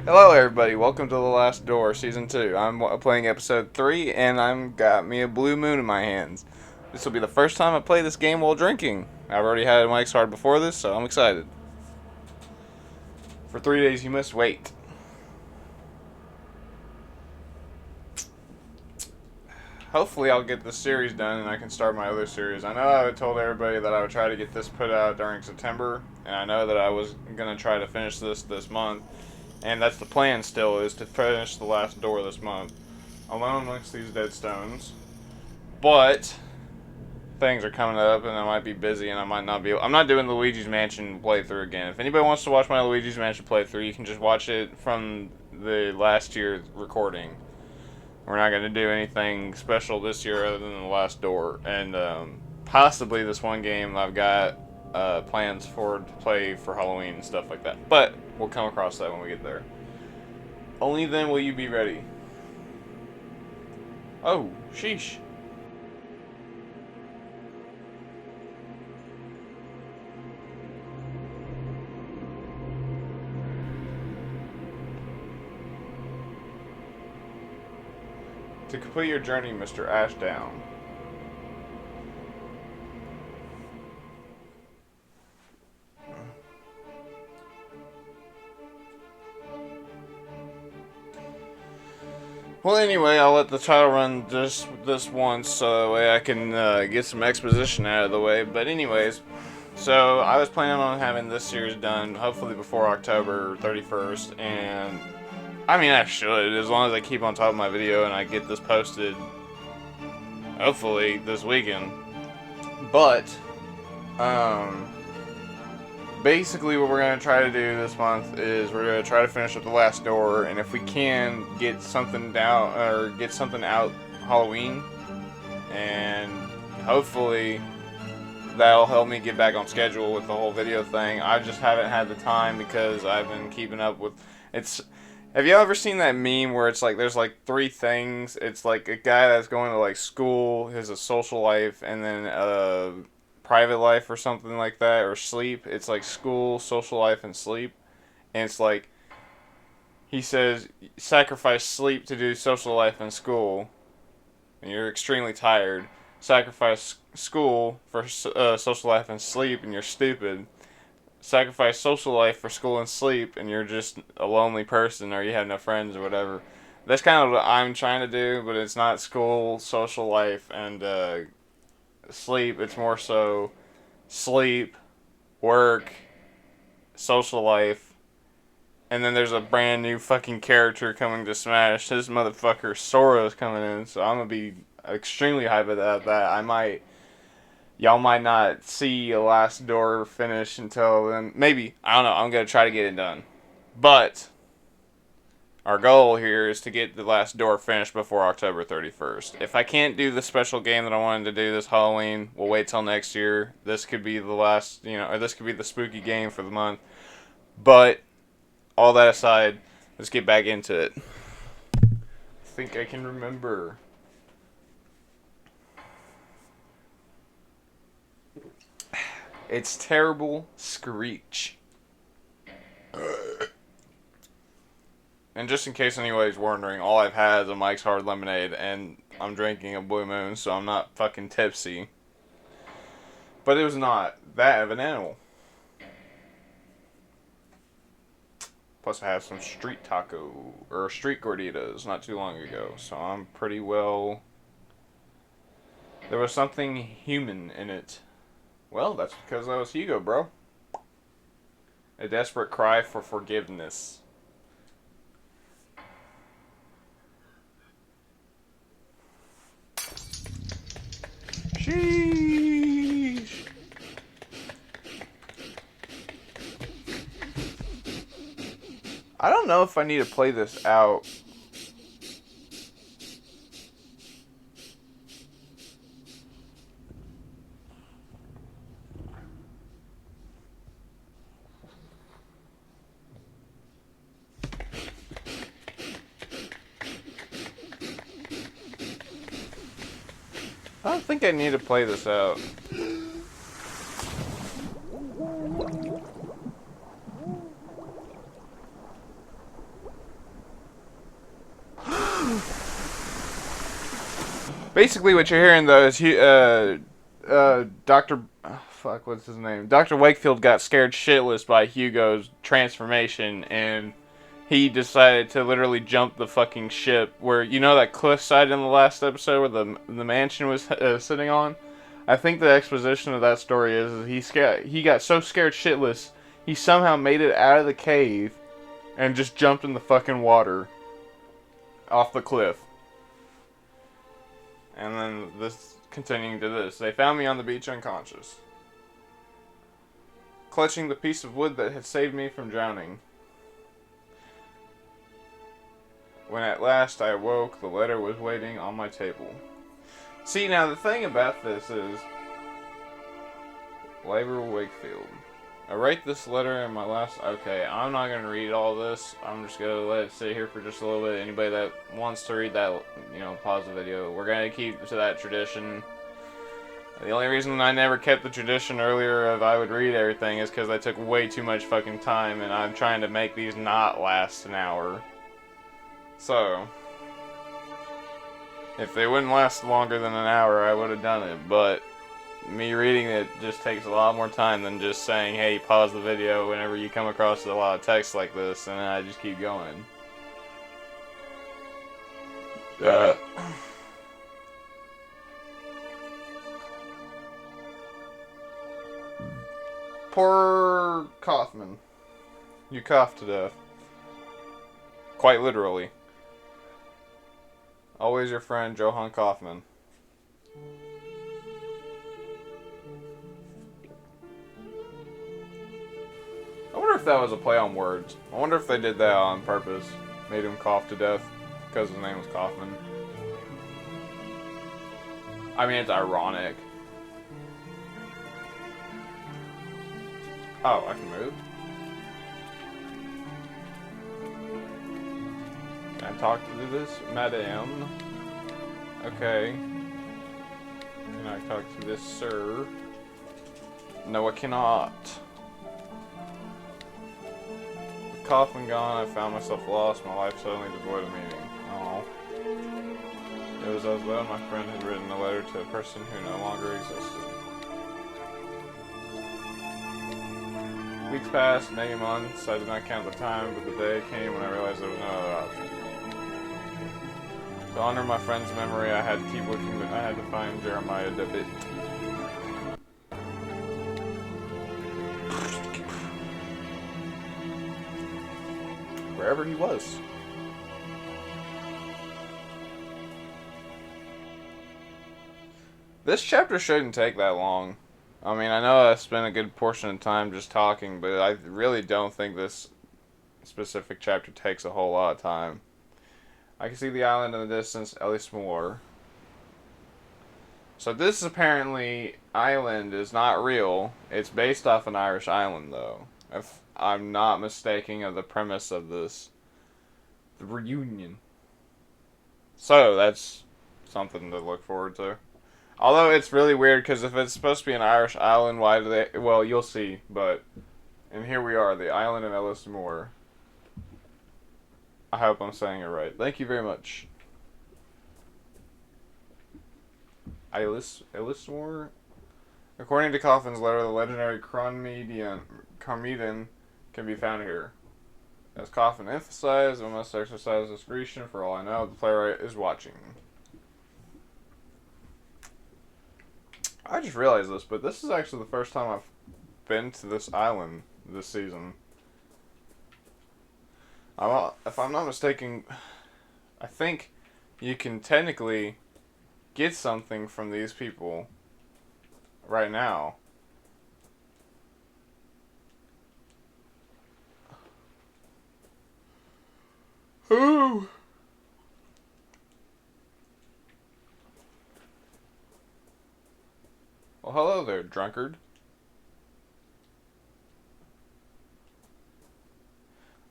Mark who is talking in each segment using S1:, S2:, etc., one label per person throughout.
S1: Hello, everybody. Welcome to The Last Door, Season 2. I'm playing Episode 3, and I'm got me a blue moon in my hands. This will be the first time I play this game while drinking. I've already had Mike's Hard before this, so I'm excited. For 3 days, you must wait. Hopefully, I'll get this series done, and I can start my other series. I know I told everybody that I would try to get this put out during September, and I know that I was going to try to finish this month. And that's the plan still, is to finish The Last Door this month. Alone amongst these dead stones. But things are coming up and I might be busy and I might not be able, I'm not doing the Luigi's Mansion playthrough again. If anybody wants to watch my Luigi's Mansion playthrough, you can just watch it from the last year's recording. We're not going to do anything special this year other than The Last Door. And possibly this one game I've got plans for to play for Halloween and stuff like that. But we'll come across that when we get there. Only then will you be ready. Oh, sheesh. To complete your journey, Mr. Ashdown. Well, anyway, I'll let the title run just this once so that way I can get some exposition out of the way. But anyways, so I was planning on having this series done hopefully before October 31st, and I mean I should, as long as I keep on top of my video and I get this posted hopefully this weekend. But basically what we're going to try to do this month is we're going to try to finish up The Last Door, and if we can get something down or get something out Halloween, and hopefully that'll help me get back on schedule with the whole video thing. I just haven't had the time because I've been keeping up with it's. Have you ever seen that meme where it's like there's like three things? It's like a guy that's going to like school, has a social life, and then private life or something like that, or sleep. It's like school, social life, and sleep. And it's like he says sacrifice sleep to do social life and school, and you're extremely tired. Sacrifice school for social life and sleep, and you're stupid. Sacrifice social life for school and sleep, and you're just a lonely person, or you have no friends, or whatever. That's kind of what I'm trying to do, but it's not school, social life, and sleep. It's more so sleep, work, social life, and then there's a brand new fucking character coming to Smash. This motherfucker Sora's coming in, so I'm gonna be extremely hyped about that. Y'all might not see a Last Door finish until then. Maybe, I don't know. I'm gonna try to get it done, but our goal here is to get The Last Door finished before October 31st. If I can't do the special game that I wanted to do this Halloween, we'll wait till next year. This could be the last, or this could be the spooky game for the month. But, all that aside, let's get back into it. I think I can remember. It's Terrible Screech. And just in case anybody's wondering, all I've had is a Mike's Hard Lemonade, and I'm drinking a Blue Moon, so I'm not fucking tipsy. But it was not that of an animal. Plus I had some street taco, or street gorditas not too long ago, so I'm pretty well... There was something human in it. Well, that's because I was Hugo, bro. A desperate cry for forgiveness. Sheesh. I don't know if I need to play this out. I don't think I need to play this out. Basically, what you're hearing though is Doctor, fuck, what's his name? Dr. Wakefield got scared shitless by Hugo's transformation, and he decided to literally jump the fucking ship. Where you know that cliffside in the last episode where the mansion was sitting on. I think the exposition of that story is he got so scared shitless he somehow made it out of the cave and just jumped in the fucking water off the cliff. And then this continuing to this. They found me on the beach unconscious, clutching the piece of wood that had saved me from drowning. When at last I awoke, the letter was waiting on my table. See, now the thing about this is Labor Wakefield. I write this letter in my last... Okay, I'm not going to read all this. I'm just going to let it sit here for just a little bit. Anybody that wants to read that, you know, pause the video. We're going to keep to that tradition. The only reason I never kept the tradition earlier of I would read everything is because I took way too much fucking time, and I'm trying to make these not last an hour. So, if they wouldn't last longer than an hour, I would have done it, but me reading it just takes a lot more time than just saying, hey, pause the video whenever you come across a lot of text like this, and then I just keep going. Poor Kaufman. You coughed to death. Quite literally. Always your friend, Johann Kaufman. I wonder if that was a play on words. I wonder if they did that on purpose. Made him cough to death because his name was Kaufman. I mean, it's ironic. Oh, I can move? Can I talk to this, madame? Okay. Can I talk to this, sir? No, I cannot. With Kaufman gone, I found myself lost, my life suddenly devoid of meaning. Oh. It was as though my friend had written a letter to a person who no longer existed. Weeks passed, many months, I did not count the time, but the day came when I realized there was no other option. To honor my friend's memory, I had to keep looking, but I had to find Jeremiah David. Wherever he was. This chapter shouldn't take that long. I mean, I know I spent a good portion of time just talking, but I really don't think this specific chapter takes a whole lot of time. I can see the island in the distance, Ellis Moore. So this apparently island is not real. It's based off an Irish island, though. If I'm not mistaken of the premise of this. The reunion. So that's something to look forward to. Although it's really weird, because if it's supposed to be an Irish island, why do they... Well, you'll see, but... And here we are, the island of Ellis Moore. I hope I'm saying it right. Thank you very much. Ellis Moore? According to Coffin's letter, the legendary Carmedian can be found here. As Coffin emphasized, I must exercise discretion. For all I know, the playwright is watching. I just realized this, but this is actually the first time I've been to this island this season. If I'm not mistaken, I think you can technically get something from these people right now. Ooh. Well, hello there, drunkard.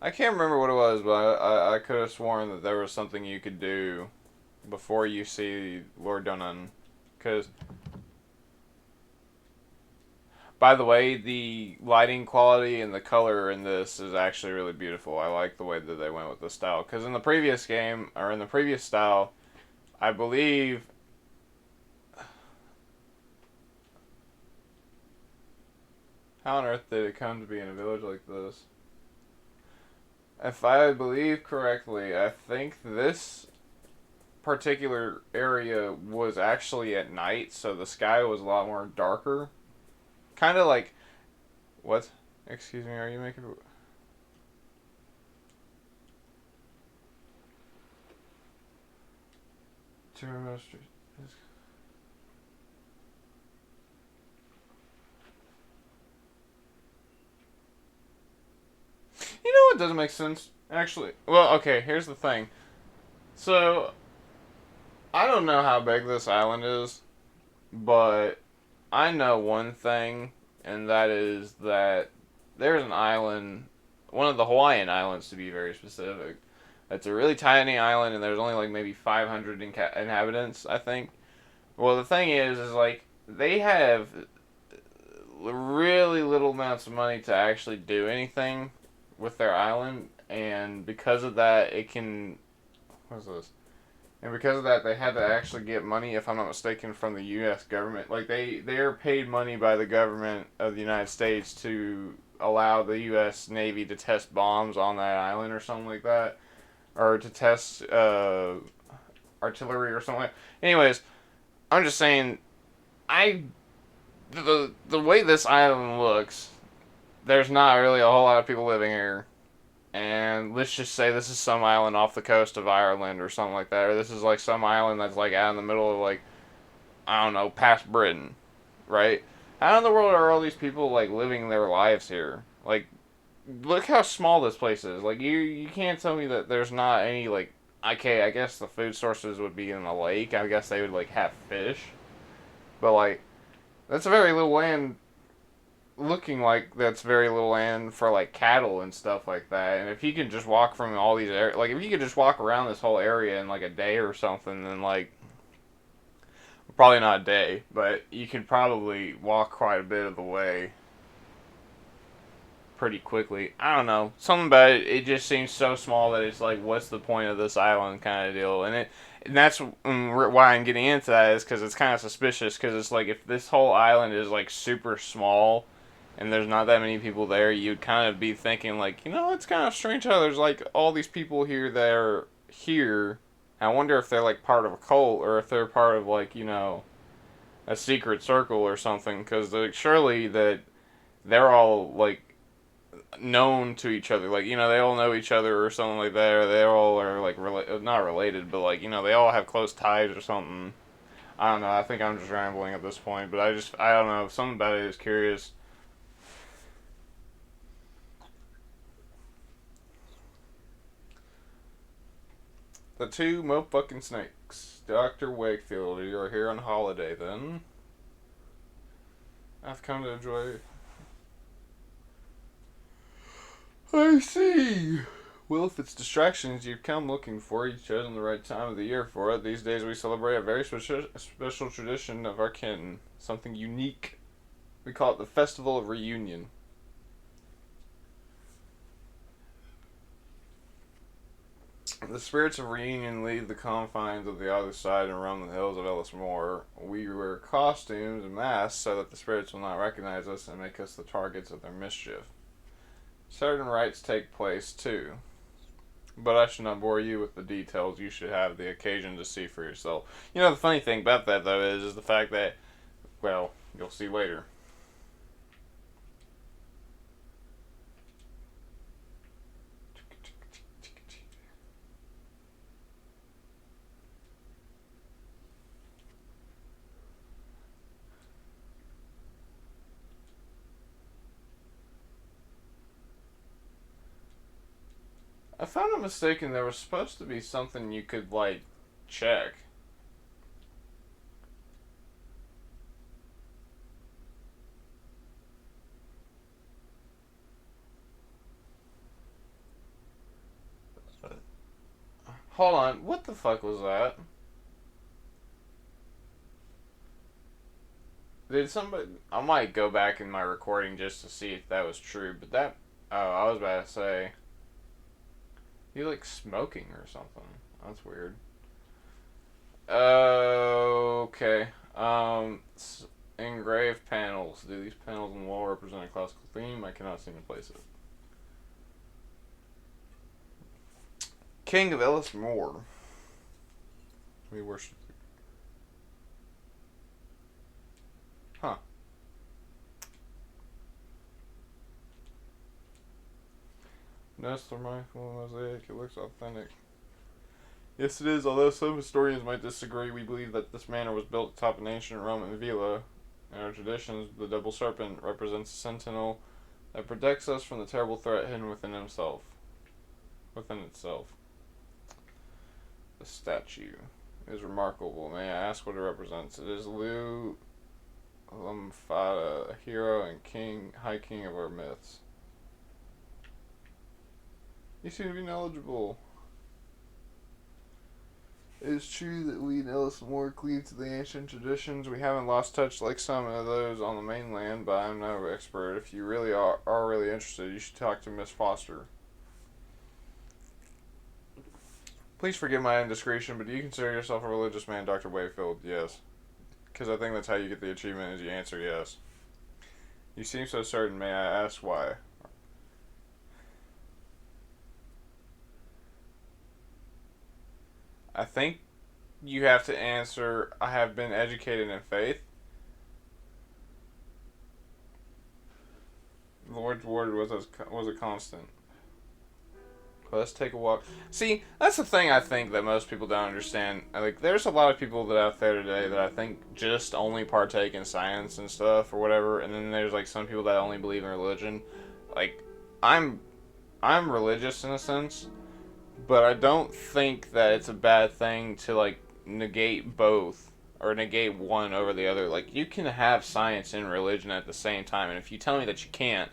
S1: I can't remember what it was, but I could have sworn that there was something you could do before you see Lord Donan. Because... By the way, the lighting quality and the color in this is actually really beautiful. I like the way that they went with the style. Because in the previous game, or in the previous style, I believe. How on earth did it come to be in a village like this? If I believe correctly, I think this particular area was actually at night, so the sky was a lot more darker. Kind of like. What? Excuse me, are you making. You know what doesn't make sense? Actually, well, okay, here's the thing. So, I don't know how big this island is, but I know one thing, and that is that there's an island, one of the Hawaiian islands to be very specific. It's a really tiny island, and there's only like maybe 500 inhabitants, I think. Well, the thing is like they have really little amounts of money to actually do anything with their island, and because of that, it can. What's this? And because of that, they had to actually get money, if I'm not mistaken, from the U.S. government. Like they are paid money by the government of the United States to allow the U.S. Navy to test bombs on that island or something like that, or to test artillery or something. Anyways, I'm just saying, I the way this island looks, there's not really a whole lot of people living here. And let's just say this is some island off the coast of Ireland or something like that, or this is like some island that's like out in the middle of like, I don't know, past Britain, right? How in the world are all these people like living their lives here? Like, look how small this place is. Like, you can't tell me that there's not any like, okay, I guess the food sources would be in the lake. I guess they would like have fish, but like that's a very little land, looking like that's very little land for like cattle and stuff like that. And if you can just walk from all these areas, like if you could just walk around this whole area in like a day or something, then like probably not a day, but you could probably walk quite a bit of the way pretty quickly. I don't know, something about it. It just seems so small that it's like, what's the point of this island kind of deal? And that's why I'm getting into that, is because it's kind of suspicious. Because it's like, if this whole island is like super small and there's not that many people there, you'd kind of be thinking like, it's kind of strange how there's like all these people here that are here. I wonder if they're like part of a cult, or if they're part of like, a secret circle or something. Because like, surely that they're all like known to each other. Like, they all know each other or something like that, or they all are like not related, but like, they all have close ties or something. I don't know. I think I'm just rambling at this point, but I don't know. Something about it is curious. The two motherfucking snakes. Dr. Wakefield, you are here on holiday then. I've come to enjoy. I see. Well, if it's distractions you've come looking for, you've chosen the right time of the year for it. These days we celebrate a very special tradition of our kin. Something unique. We call it the Festival of Reunion. The spirits of reunion leave the confines of the other side and roam the hills of Ellismore. We wear costumes and masks so that the spirits will not recognize us and make us the targets of their mischief. Certain rites take place too, but I should not bore you with the details. You should have the occasion to see for yourself. The funny thing about that though is the fact that, well, you'll see later. If I'm not mistaken, there was supposed to be something you could like check. Hold on, what the fuck was that? Did somebody? I might go back in my recording just to see if that was true. But that. Oh, I was about to say. You like smoking or something. That's weird. Okay. Engraved panels. Do these panels on the wall represent a classical theme? I cannot seem to place it. King of Ellis Moore. We worship. Huh. Nestor Michael mosaic. It looks authentic. Yes, it is. Although some historians might disagree, we believe that this manor was built atop an ancient Roman villa. In our traditions, the double serpent represents a sentinel that protects us from the terrible threat hidden within himself. Within itself. The statue is remarkable. May I ask what it represents? It is Lu Lamfada, a hero and king, high king of our myths. You seem to be knowledgeable. It is true that we in Ellis Moore cleave to the ancient traditions. We haven't lost touch like some of those on the mainland, but I'm no expert. If you really are really interested, you should talk to Miss Foster. Please forgive my indiscretion, but do you consider yourself a religious man, Dr. Wayfield? Yes. Because I think that's how you get the achievement, is you answer yes. You seem so certain. May I ask why? I think you have to answer, I have been educated in faith. The Lord's word was a constant. Let's take a walk. See, that's the thing I think that most people don't understand. Like, there's a lot of people that out there today that I think just only partake in science and stuff or whatever, and then there's like some people that only believe in religion. Like, I'm religious in a sense, but I don't think that it's a bad thing to like negate both or negate one over the other. Like, you can have science and religion at the same time, and if you tell me that you can't,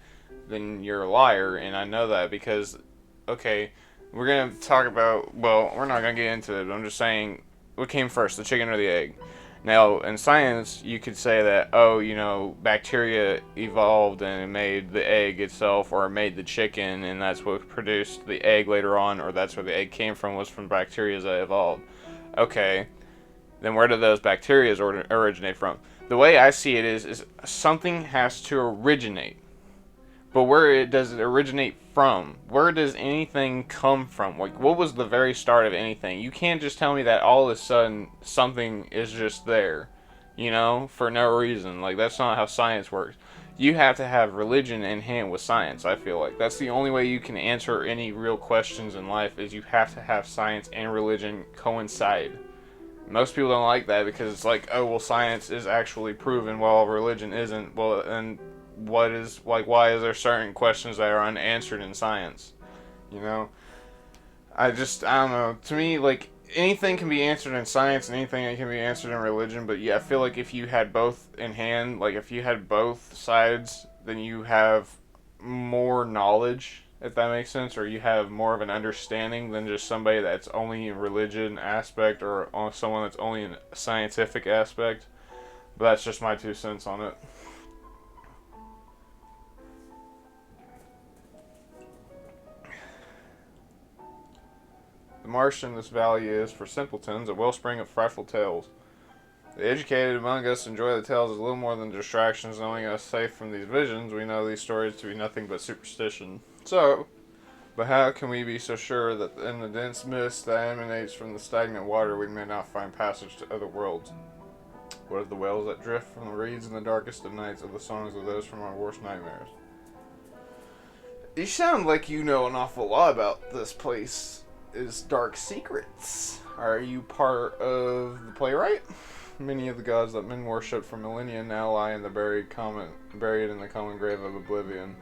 S1: then you're a liar, and I know that because okay, we're gonna talk about. Well, we're not gonna get into it. I'm just saying, what came first, the chicken or the egg? Now, in science, you could say that, oh, bacteria evolved and it made the egg itself, or it made the chicken, and that's what produced the egg later on, or that's where the egg came from, was from bacteria that evolved. Okay, then where did those bacteria originate from? The way I see it is something has to originate. But where does it originate from? Where does anything come from? Like, what was the very start of anything? You can't just tell me that all of a sudden something is just there, for no reason. Like, that's not how science works. You have to have religion in hand with science, I feel like. That's the only way you can answer any real questions in life, is you have to have science and religion coincide. Most people don't like that because it's like, oh, well, science is actually proven while religion isn't. Well, and what is, like, why is there certain questions that are unanswered in science? You know? I don't know. To me, like, anything can be answered in science and anything can be answered in religion, but yeah, I feel like if you had both in hand, like, if you had both sides, then you have more knowledge, if that makes sense, or you have more of an understanding than just somebody that's only in religion aspect or someone that's only in scientific aspect. But that's just my 2 cents on it. The marsh in this valley is, for simpletons, a wellspring of frightful tales. The educated among us enjoy the tales as little more than distractions. Knowing us safe from these visions, we know these stories to be nothing but superstition. But how can we be so sure that in the dense mist that emanates from the stagnant water we may not find passage to other worlds? What of the wails that drift from the reeds in the darkest of nights, of the songs of those from our worst nightmares? You sound like you know an awful lot about this place. Is Dark Secrets. Are you part of the playwright? Many of the gods that men worshipped for millennia now lie in the buried in the common grave of oblivion.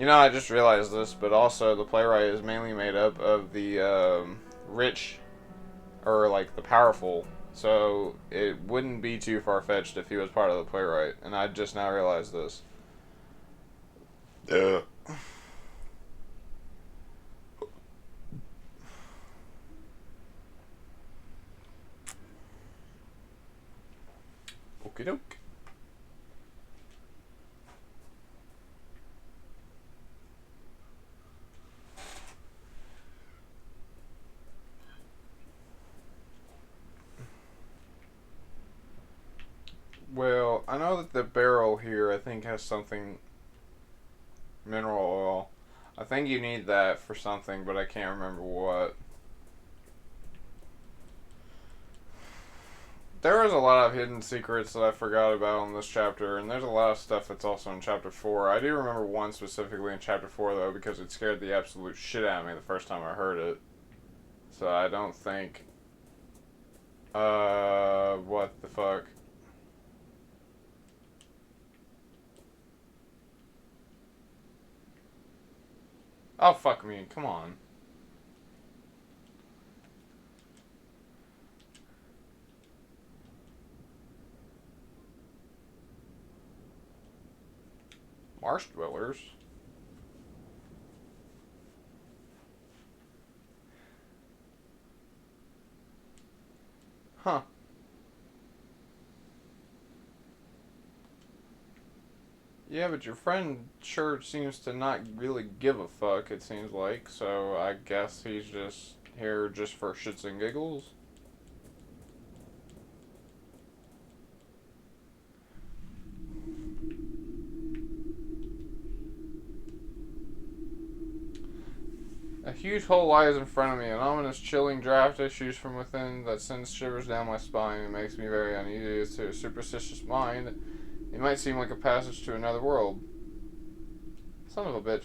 S1: I just realized this, but also the playwright is mainly made up of the rich, or like the powerful. So it wouldn't be too far-fetched if he was part of the playwright, and I just now realized this. Okie doke. Well, I know that the barrel here, I think, has something mineral oil. I think you need that for something, but I can't remember what. There is a lot of hidden secrets that I forgot about in this chapter, and there's a lot of stuff that's also in chapter 4. I do remember one specifically in chapter 4, though, because it scared the absolute shit out of me the first time I heard it. So I don't think. What the fuck? Oh, fuck me, come on. Marsh dwellers? Huh. Yeah, but your friend sure seems to not really give a fuck, it seems like, so I guess he's just here just for shits and giggles. A huge hole lies in front of me, an ominous, chilling draft issues from within that sends shivers down my spine and makes me very uneasy. To a superstitious mind, it might seem like a passage to another world. Son of a bitch.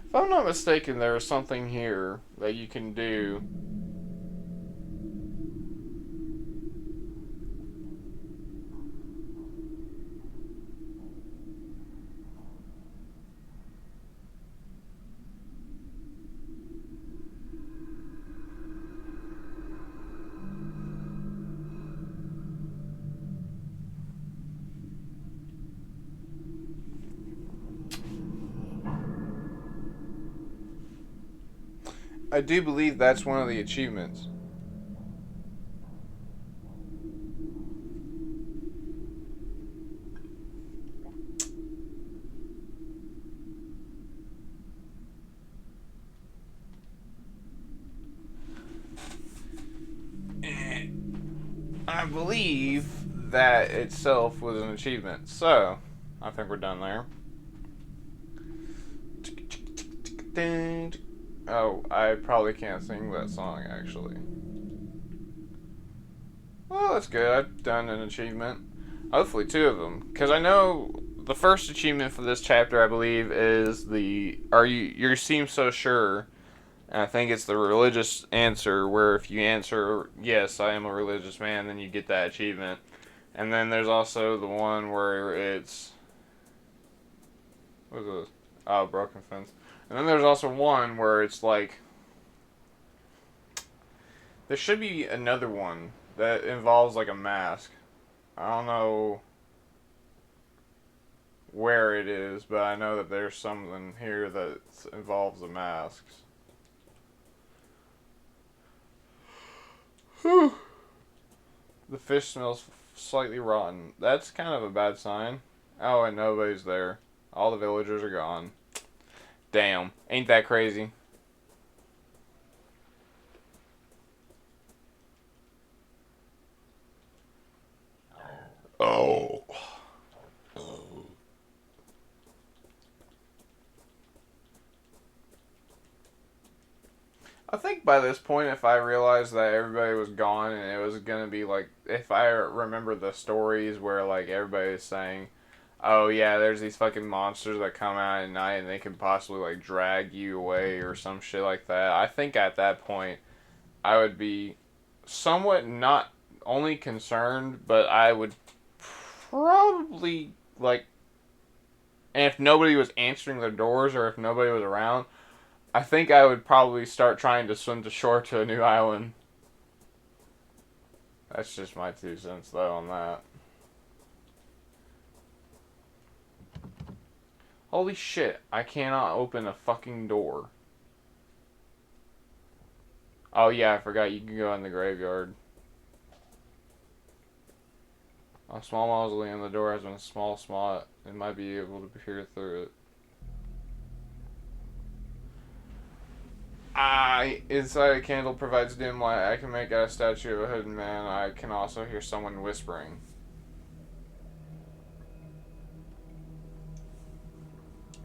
S1: If I'm not mistaken, there is something here that you can do. I do believe that's one of the achievements. I believe that itself was an achievement. So, I think we're done there. Oh, I probably can't sing that song actually. Well, that's good. I've done an achievement. Hopefully, two of them. Because I know the first achievement for this chapter, I believe, is the you seem so sure. And I think it's the religious answer, where if you answer, yes, I am a religious man, then you get that achievement. And then there's also the one where it's. What is this? Oh, broken fence. And then there's also one where it's like. There should be another one that involves like a mask. I don't know where it is, but I know that there's something here that involves the masks. Whew. The fish smells slightly rotten. That's kind of a bad sign. Oh, and nobody's there. All the villagers are gone. Damn. Ain't that crazy? Oh. I think by this point, if I realized that everybody was gone and it was gonna be like, if I remember the stories where like everybody is saying, "Oh yeah, there's these fucking monsters that come out at night and they can possibly like drag you away or some shit like that," I think at that point I would be somewhat not only concerned, but I would probably like, and if nobody was answering the doors or if nobody was around, I think I would probably start trying to swim to shore to a new island. That's just my 2 cents, though, on that. Holy shit, I cannot open a fucking door. Oh, yeah, I forgot you can go in the graveyard. A small mausoleum, the door has been a small spot. It might be able to peer through it. Inside a candle provides dim light. I can make out a statue of a hooded man. I can also hear someone whispering.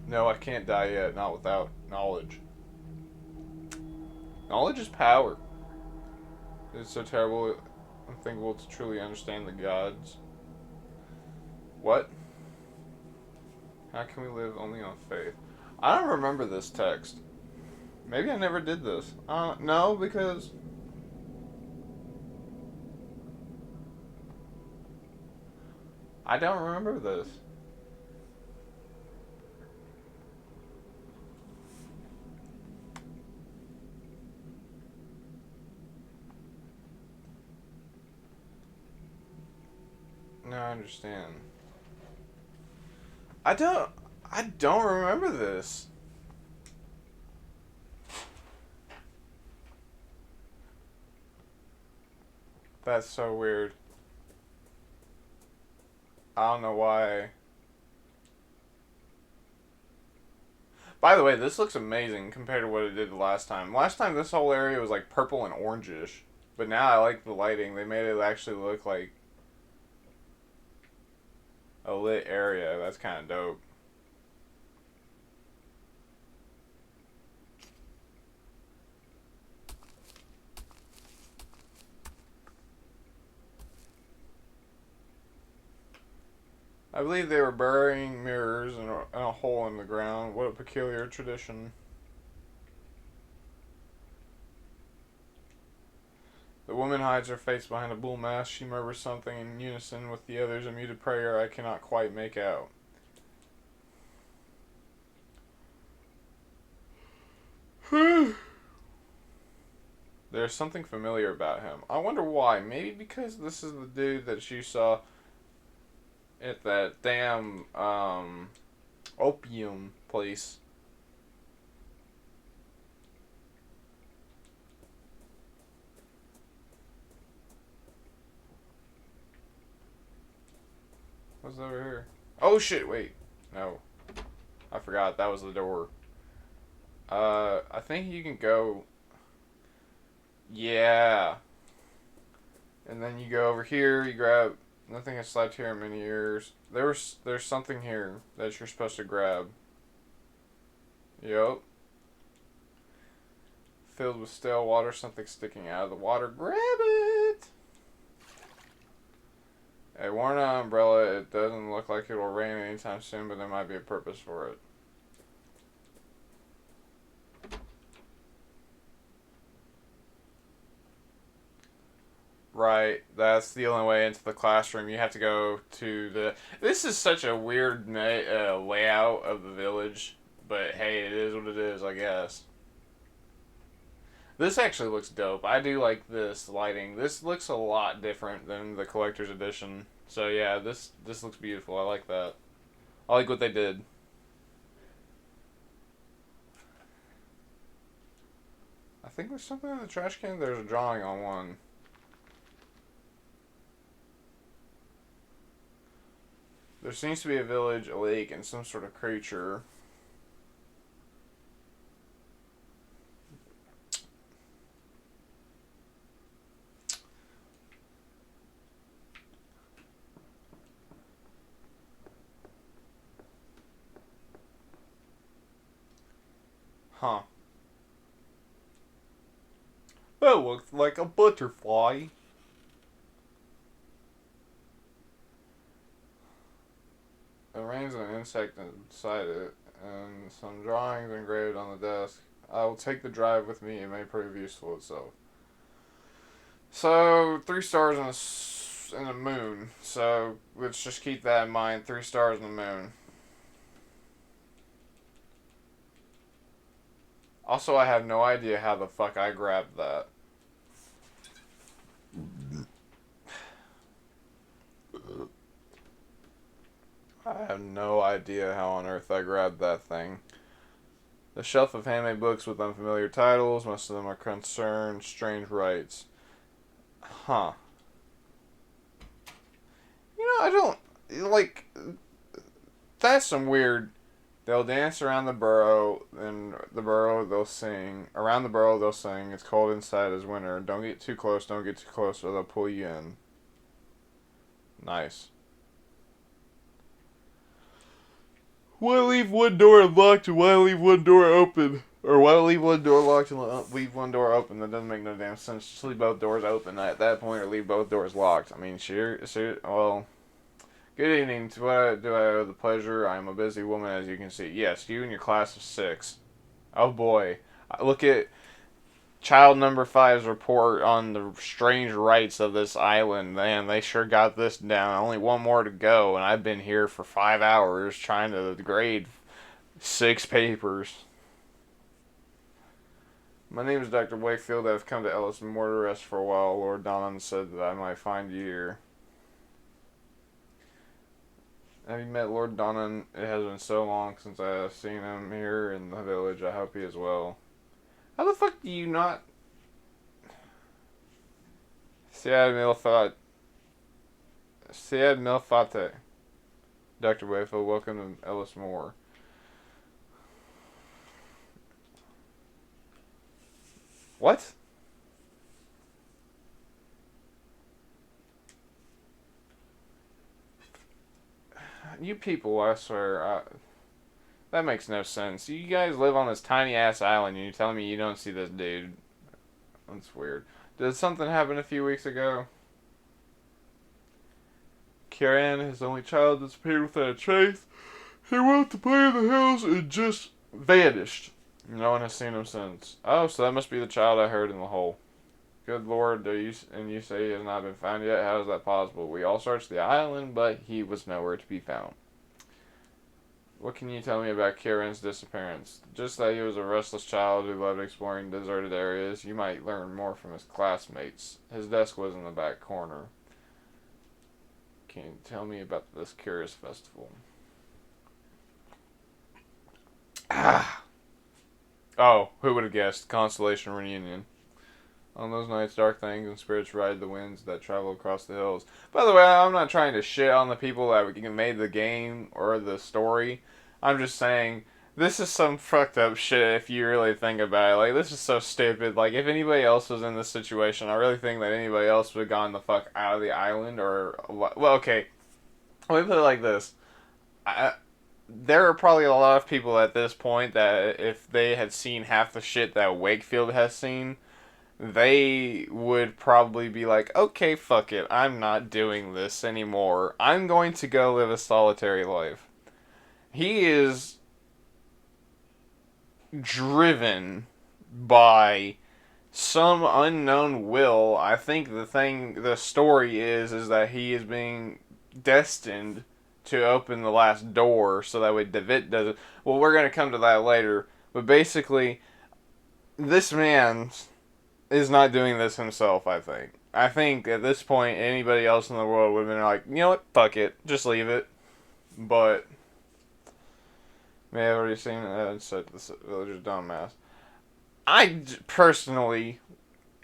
S1: No, I can't die yet. Not without knowledge. Knowledge is power. It's so terrible, unthinkable to truly understand the gods. What? How can we live only on faith? I don't remember this text. Maybe I never did this. No, because I don't remember this. No, I understand. I don't. I don't remember this. That's so weird. I don't know why. By the way, this looks amazing compared to what it did the last time. Last time, this whole area was like purple and orangish, but now I like the lighting. They made it actually look like a lit area. That's kind of dope. I believe they were burying mirrors in a hole in the ground. What a peculiar tradition. The woman hides her face behind a bull mask. She murmurs something in unison with the others, a muted prayer I cannot quite make out. There's something familiar about him. I wonder why. Maybe because this is the dude that you saw at that damn opium place. What's over here? Oh shit, wait. No. I forgot, that was the door. I think you can go... Yeah. And then you go over here, you grab... Nothing has slept here in many years. There's something here that you're supposed to grab. Yup. Filled with stale water, something sticking out of the water. Grab it! A worn out umbrella. It doesn't look like it will rain anytime soon, but there might be a purpose for it. Right, that's the only way into the classroom. You have to go to the... This is such a weird layout of the village, but hey, it is what it is, I guess. This actually looks dope. I do like this lighting. This looks a lot different than the collector's edition. So yeah, this looks beautiful. I like that. I like what they did. I think there's something in the trash can. There's a drawing on one. There seems to be a village, a lake, and some sort of creature. Huh. That looks like a butterfly. It rains an insect inside it, and some drawings engraved on the desk. I will take the drive with me. It may prove useful itself. So 3 stars in the moon. So let's just keep that in mind. 3 stars in the moon. Also, I have no idea how the fuck I grabbed that. I have no idea how on earth I grabbed that thing. The shelf of handmade books with unfamiliar titles. Most of them are concerned strange rites. Huh. You know, I don't... Like... That's some weird They'll dance around the burrow, and the burrow they'll sing. Around the burrow they'll sing. It's cold inside as winter. Don't get too close. Don't get too close, or they'll pull you in. Nice. Why leave one door unlocked and why leave one door open? Or why leave one door locked and leave one door open? That doesn't make no damn sense. Just leave both doors open at that point, or leave both doors locked. I mean, sure. Well, good evening. To what do I owe the pleasure? I am a busy woman, as you can see. Yes, you and your class of 6. Oh boy. Look at child number 5's report on the strange rights of this island. Man, they sure got this down. Only one more to go, and I've been here for 5 hours trying to grade 6 papers. My name is Dr. Wakefield. I've come to Ellis Mortar Rest for a while. Lord Donnan said that I might find you here. Have you met Lord Donnan? It has been so long since I have seen him here in the village. I hope he is well. How the fuck do you not... Siad Milfate. Dr. Wakefield, welcome to Ellis Moore. What? You people, I swear, that makes no sense. You guys live on this tiny ass island and you're telling me you don't see this dude. That's weird. Did something happen a few weeks ago? Kieran, his only child, disappeared without a trace. He went to play in the hills and just vanished. No one has seen him since. Oh, so that must be the child I heard in the hole. Good Lord, you say he has not been found yet? How is that possible? We all searched the island, but he was nowhere to be found. What can you tell me about Kieran's disappearance? Just that he was a restless child who loved exploring deserted areas. You might learn more from his classmates. His desk was in the back corner. Can you tell me about this curious festival? Ah! Oh, who would have guessed? Constellation Reunion. On those nights, dark things and spirits ride the winds that travel across the hills. By the way, I'm not trying to shit on the people that made the game or the story. I'm just saying, this is some fucked up shit if you really think about it. Like, this is so stupid. Like, if anybody else was in this situation, I really think that anybody else would have gone the fuck out of the island or... Well, okay. Let me put it like this. There are probably a lot of people at this point that if they had seen half the shit that Wakefield has seen, they would probably be like, okay, fuck it, I'm not doing this anymore. I'm going to go live a solitary life. He is driven by some unknown will. I think the story is that he is being destined to open the last door so that way David does it. Well, we're going to come to that later. But basically, this man is not doing this himself, I think. I think at this point, anybody else in the world would have been like, you know what, fuck it, just leave it. But, may I've already seen it, said this villager's dumbass. I personally,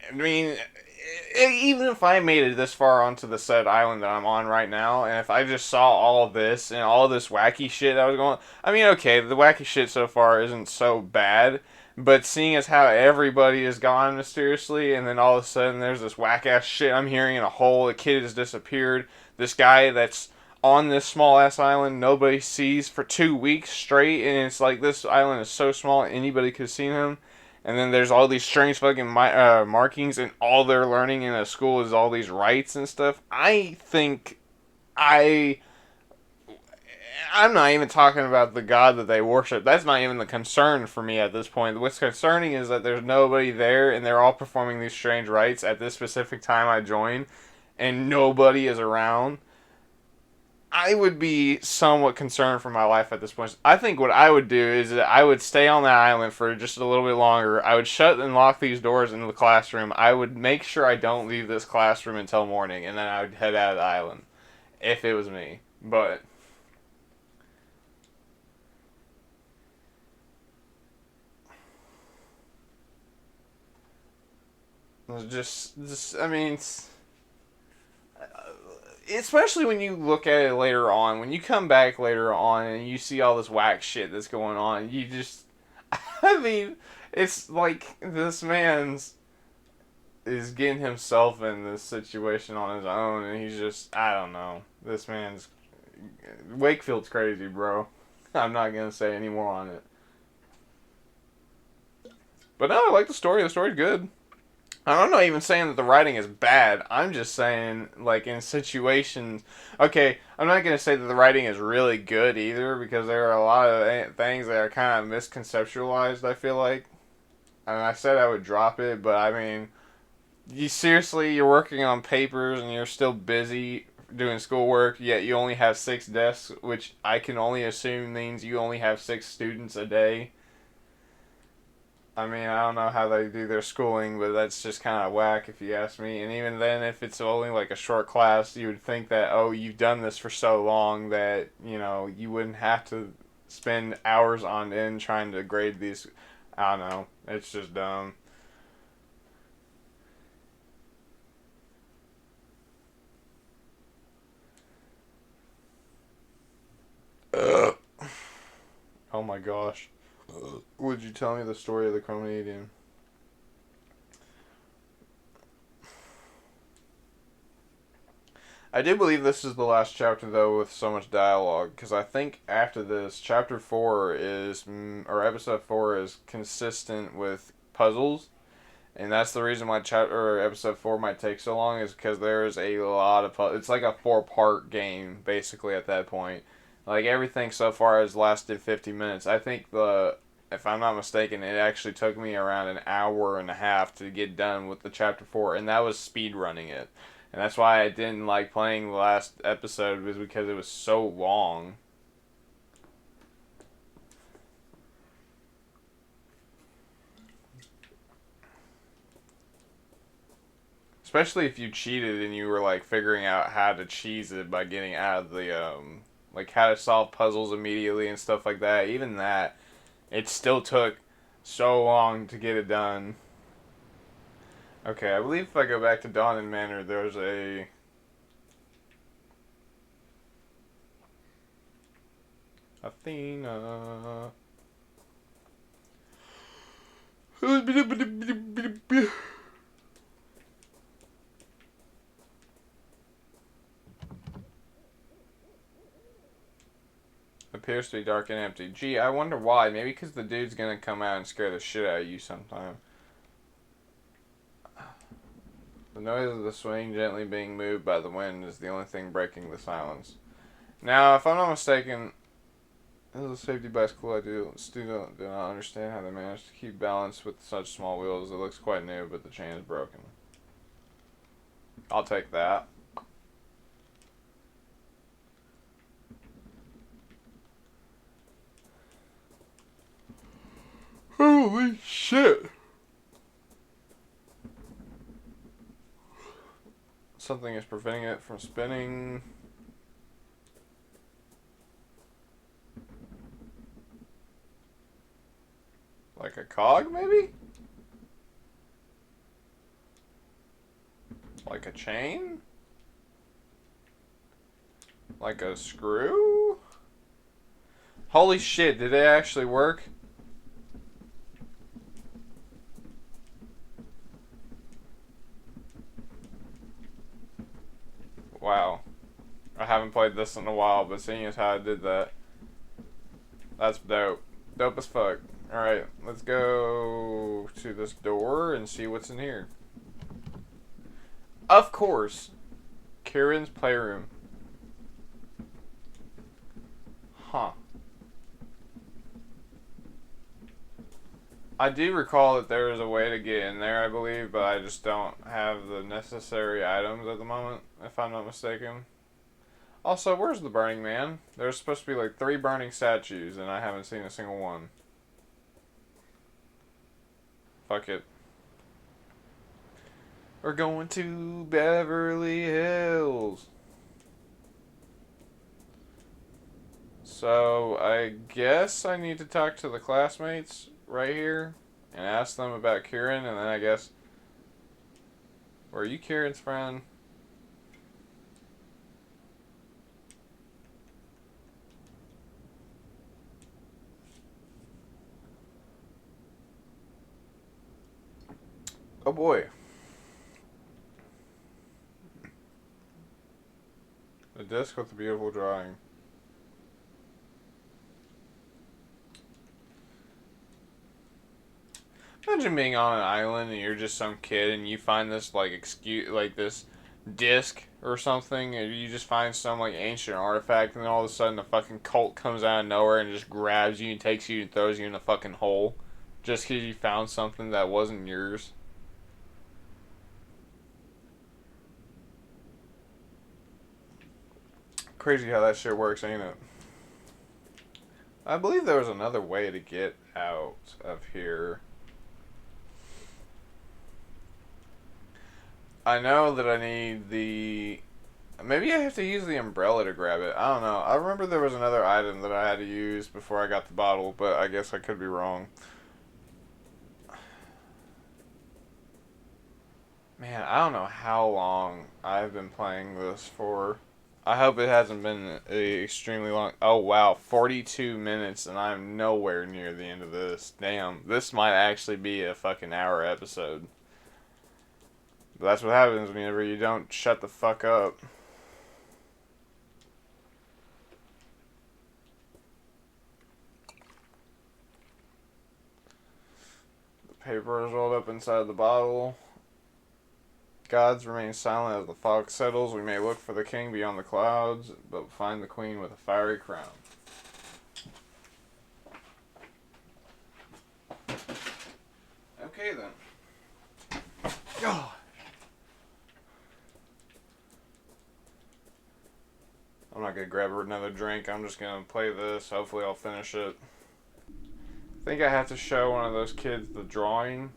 S1: I mean, even if I made it this far onto the said island that I'm on right now, and if I just saw all of this and all this wacky shit that was going on, I mean, okay, the wacky shit so far isn't so bad, but seeing as how everybody is gone mysteriously, and then all of a sudden there's this whack-ass shit I'm hearing in a hole, a kid has disappeared, this guy that's on this small-ass island nobody sees for 2 weeks straight, and it's like this island is so small anybody could have seen him. And then there's all these strange fucking markings, and all they're learning in a school is all these rites and stuff. I think I'm not even talking about the god that they worship. That's not even the concern for me at this point. What's concerning is that there's nobody there, and they're all performing these strange rites at this specific time I joined, and nobody is around. I would be somewhat concerned for my life at this point. I think what I would do is that I would stay on that island for just a little bit longer. I would shut and lock these doors into the classroom. I would make sure I don't leave this classroom until morning, and then I would head out of the island. If it was me. But just I mean, especially when you look at it later on, when you come back later on and you see all this whack shit that's going on, you just, I mean, it's like this man's is getting himself in this situation on his own, and he's just, I don't know. This man's Wakefield's crazy, bro. I'm not gonna say any more on it. But no, I like the story. The story's good. I'm not even saying that the writing is bad. I'm just saying, like, in situations. Okay, I'm not going to say that the writing is really good either, because there are a lot of things that are kind of misconceptualized, I feel like. And I said I would drop it, but I mean, you're working on papers and you're still busy doing schoolwork, yet you only have 6 desks, which I can only assume means you only have 6 students a day. I mean, I don't know how they do their schooling, but that's just kind of whack if you ask me. And even then, if it's only like a short class, you would think that, oh, you've done this for so long that, you wouldn't have to spend hours on end trying to grade these. I don't know. It's just dumb. Ugh. Oh my gosh. Would you tell me the story of the comedian? I do believe this is the last chapter, though, with so much dialogue, because I think after this, chapter 4 is, or episode 4 is consistent with puzzles, and that's the reason why chapter or episode 4 might take so long, is because there's a lot of puzzles. It's like a 4-part game, basically, at that point. Like, everything so far has lasted 50 minutes. I think if I'm not mistaken, it actually took me around an hour and a half to get done with the chapter 4, and that was speed running it. And that's why I didn't like playing the last episode, was because it was so long. Especially if you cheated and you were like figuring out how to cheese it by getting out of the like how to solve puzzles immediately and stuff like that. Even that, it still took so long to get it done. Okay, I believe if I go back to Dawn and Manor, there's a Athena. Appears to be dark and empty. Gee, I wonder why. Maybe because the dude's gonna come out and scare the shit out of you sometime. The noise of the swing gently being moved by the wind is the only thing breaking the silence. Now, if I'm not mistaken, this is a safety bicycle. I still do not understand how they managed to keep balance with such small wheels. It looks quite new, but the chain is broken. I'll take that. Holy shit! Something is preventing it from spinning. Like a cog, maybe? Like a chain? Like a screw? Holy shit, did it actually work? Wow. I haven't played this in a while, but seeing as how I did that, that's dope. Dope as fuck. Alright, let's go to this door and see what's in here. Of course, Kieran's playroom. Huh. I do recall that there is a way to get in there, I believe, but I just don't have the necessary items at the moment, if I'm not mistaken. Also, where's the Burning Man? There's supposed to be like 3 burning statues, and I haven't seen a single one. Fuck it. We're going to Beverly Hills. So, I guess I need to talk to the classmates right here and ask them about Kieran, and then I guess... Were you Kieran's friend? Oh boy. A disc with a beautiful drawing. Imagine being on an island and you're just some kid and you find this this disc or something, and you just find some like ancient artifact, and then all of a sudden a fucking cult comes out of nowhere and just grabs you and takes you and throws you in a fucking hole, just because you found something that wasn't yours. Crazy how that shit works, ain't it? I believe there was another way to get out of here. I know that I need the... Maybe I have to use the umbrella to grab it. I don't know. I remember there was another item that I had to use before I got the bottle, but I guess I could be wrong. Man, I don't know how long I've been playing this for. I hope it hasn't been extremely long. Oh, wow. 42 minutes, and I'm nowhere near the end of this. Damn. This might actually be a fucking hour episode. But that's what happens whenever you don't shut the fuck up. The paper is rolled up inside the bottle. Gods remain silent as the fog settles. We may look for the king beyond the clouds, but find the queen with a fiery crown. Okay then. God. I'm not gonna grab another drink. I'm just gonna play this. Hopefully I'll finish it. I think I have to show one of those kids the drawing.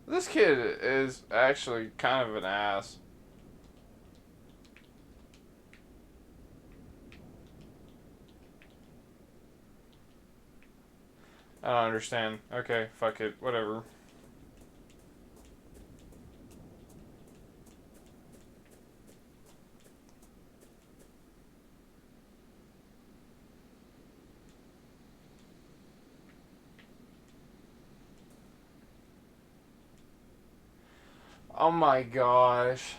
S1: This kid is actually kind of an ass. I don't understand. Okay, fuck it. Whatever. Oh my gosh.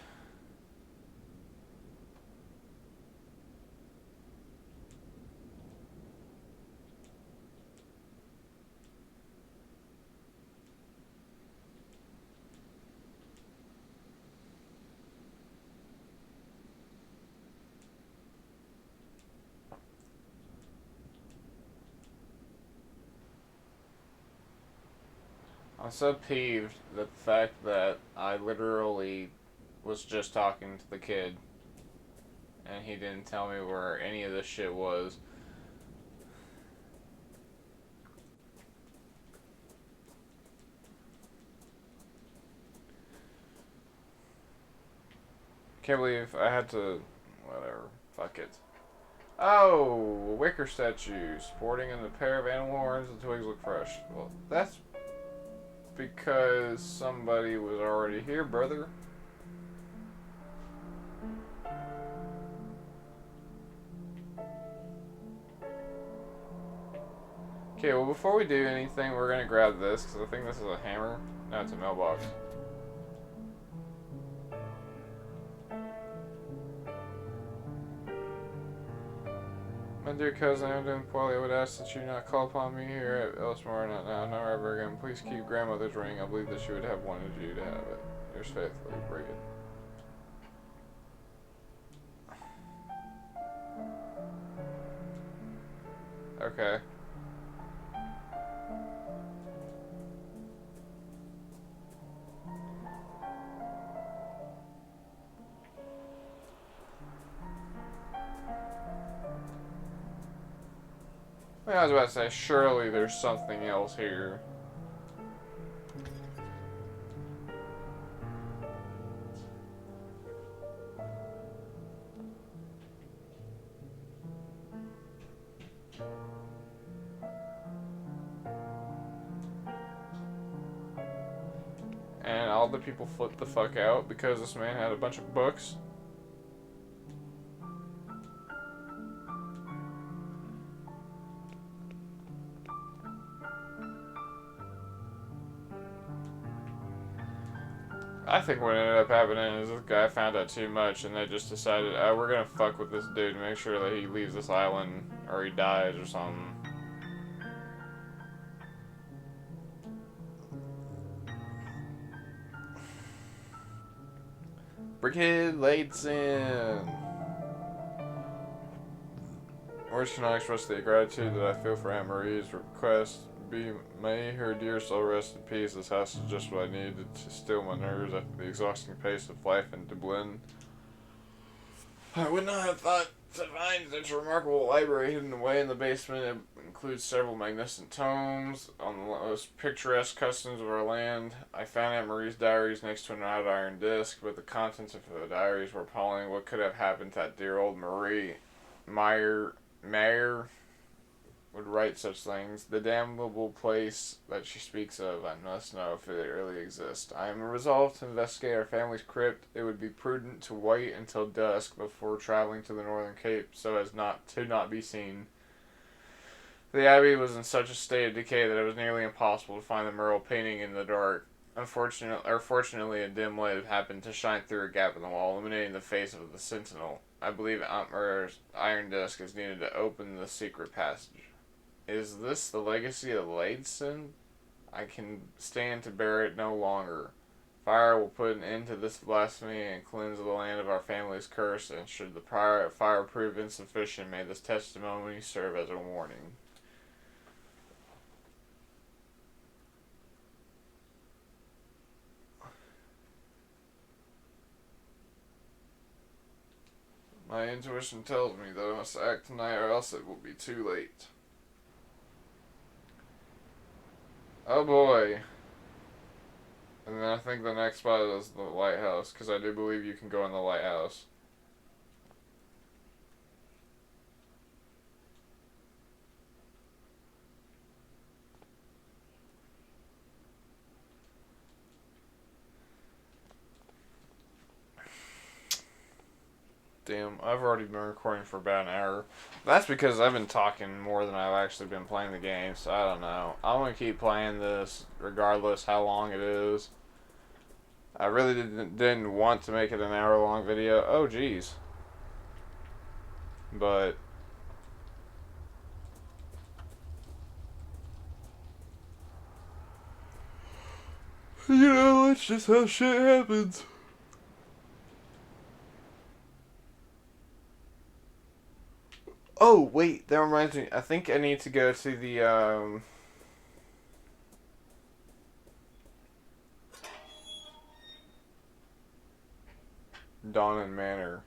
S1: I'm so peeved that the fact that I literally was just talking to the kid and he didn't tell me where any of this shit was. Can't believe I had to... Whatever. Fuck it. Oh, a wicker statue sporting in a pair of animal horns. The twigs look fresh. Well, that's because somebody was already here, brother. Okay, well, before we do anything, we're gonna grab this, because I think this is a hammer. No, it's a mailbox. My dear cousin, I'm doing poorly. I would ask that you not call upon me here at Elsmore, not now, nor ever again. Please keep grandmother's ring. I believe that she would have wanted you to have it. Yours faithfully, Bridget. Okay. I was about to say, surely there's something else here. all the people flipped the fuck out because this man had a bunch of books. I think what ended up happening is this guy found out too much and they just decided, oh, we're gonna fuck with this dude and make sure that he leaves this island or he dies or something. Brickhead Laidson. Words cannot express the gratitude that I feel for Aunt Marie's request. May her dear soul rest in peace. This house is just what I needed to still my nerves after the exhausting pace of life in Dublin. I would not have thought to find such a remarkable library hidden away in the basement. It includes several magnificent tomes on the most picturesque customs of our land. I found Aunt Marie's diaries next to an odd iron disc, but the contents of the diaries were appalling. What could have happened to that dear old Marie? Mayer would write such things. The damnable place that she speaks of, I must know if it really exists. I am resolved to investigate our family's crypt. It would be prudent to wait until dusk before traveling to the Northern Cape so as not be seen. The abbey was in such a state of decay that it was nearly impossible to find the mural painting in the dark. Fortunately, a dim light happened to shine through a gap in the wall, illuminating the face of the sentinel. I believe Aunt Murray's iron disc is needed to open the secret passage. Is this the legacy of Laidson? I can stand to bear it no longer. Fire will put an end to this blasphemy and cleanse the land of our family's curse, and should the fire prove insufficient, may this testimony serve as a warning. My intuition tells me that I must act tonight or else it will be too late. Oh boy. And then I think the next spot is the lighthouse, because I do believe you can go in the lighthouse. Damn, I've already been recording for about an hour. That's because I've been talking more than I've actually been playing the game, so I don't know. I'm going to keep playing this regardless how long it is. I really didn't want to make it an hour long video. Oh, jeez. But you know, it's just how shit happens. Oh, wait, that reminds me. I think I need to go to the, Donnan Manor.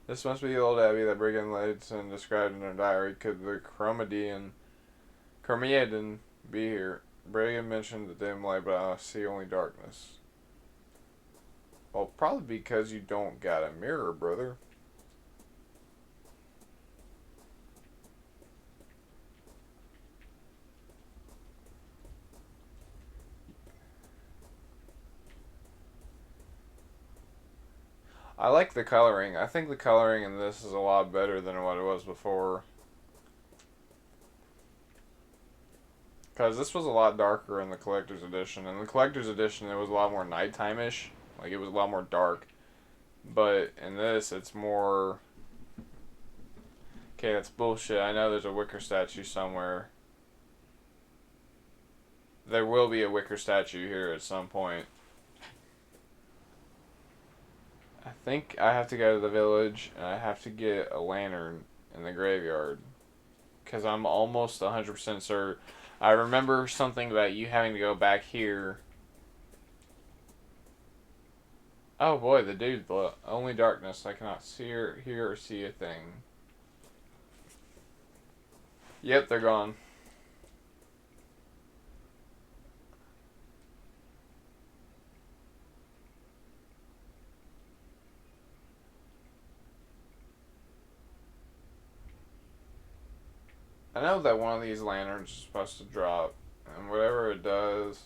S1: This must be the old abbey that Brigham Laidson described in her diary. Could the Chromaedan be here? Brigham mentioned the dim light, but I see only darkness. Well, probably because you don't got a mirror, brother. I like the coloring. I think the coloring in this is a lot better than what it was before. Because this was a lot darker in the collector's edition. In the collector's edition, it was a lot more nighttime-ish. Like, it was a lot more dark. But in this, it's more... Okay, that's bullshit. I know there's a wicker statue somewhere. There will be a wicker statue here at some point. I think I have to go to the village and I have to get a lantern in the graveyard. Because I'm almost 100% certain. I remember something about you having to go back here. Oh boy, the dude, the only darkness. I cannot hear or see a thing. Yep, they're gone. I know that one of these lanterns is supposed to drop, and whatever it does...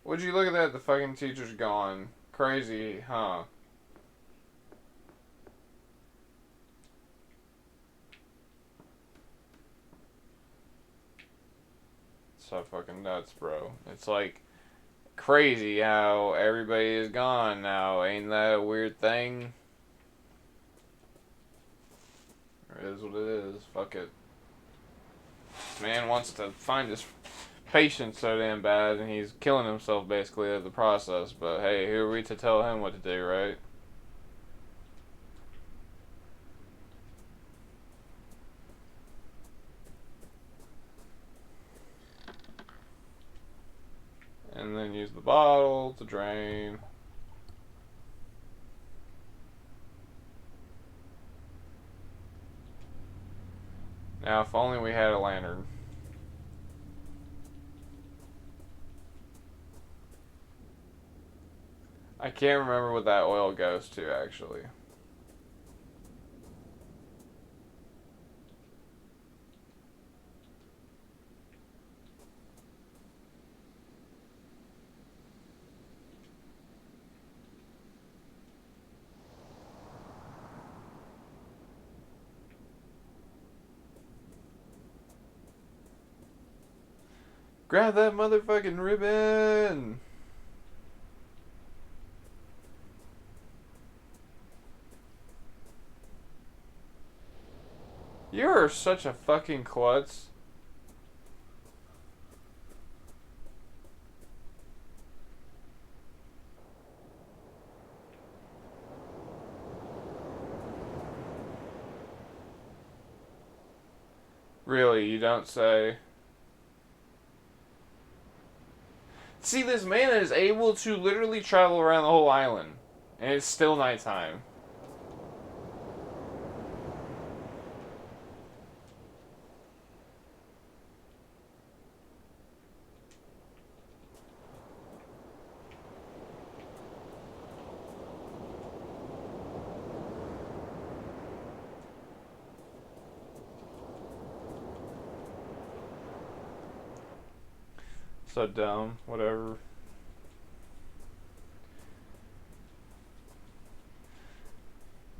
S1: Would you look at that? The fucking teacher's gone. Crazy, huh? So fucking nuts, bro. It's like crazy how everybody is gone now. Ain't that a weird thing? It is what it is. Fuck it. This man wants to find his patient so damn bad, and he's killing himself basically at the process. But hey, who are we to tell him what to do, right? And then use the bottle to drain. Now, if only we had a lantern. I can't remember what that oil goes to, actually. Grab that motherfucking ribbon! You are such a fucking klutz. Really, you don't say. See, this man is able to literally travel around the whole island, and it's still nighttime. So dumb, whatever.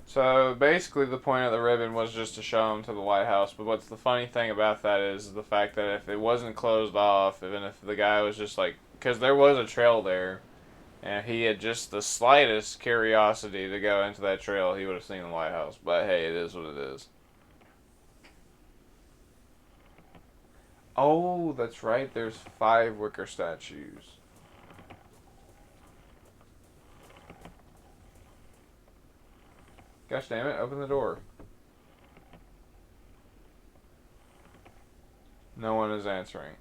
S1: So basically, the point of the ribbon was just to show him to the lighthouse. But what's the funny thing about that is the fact that if it wasn't closed off, even if the guy was just like, because there was a trail there, and he had just the slightest curiosity to go into that trail, he would have seen the lighthouse. But hey, it is what it is. Oh, that's right. There's 5 wicker statues. Gosh damn it! Open the door. No one is answering.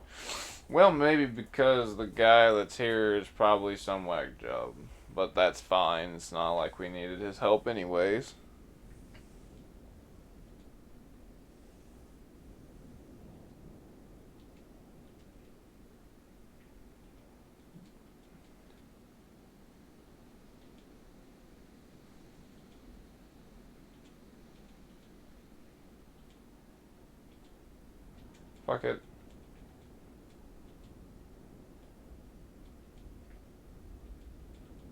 S1: Well, maybe because the guy that's here is probably some whack job. But that's fine. It's not like we needed his help anyways. Fuck it.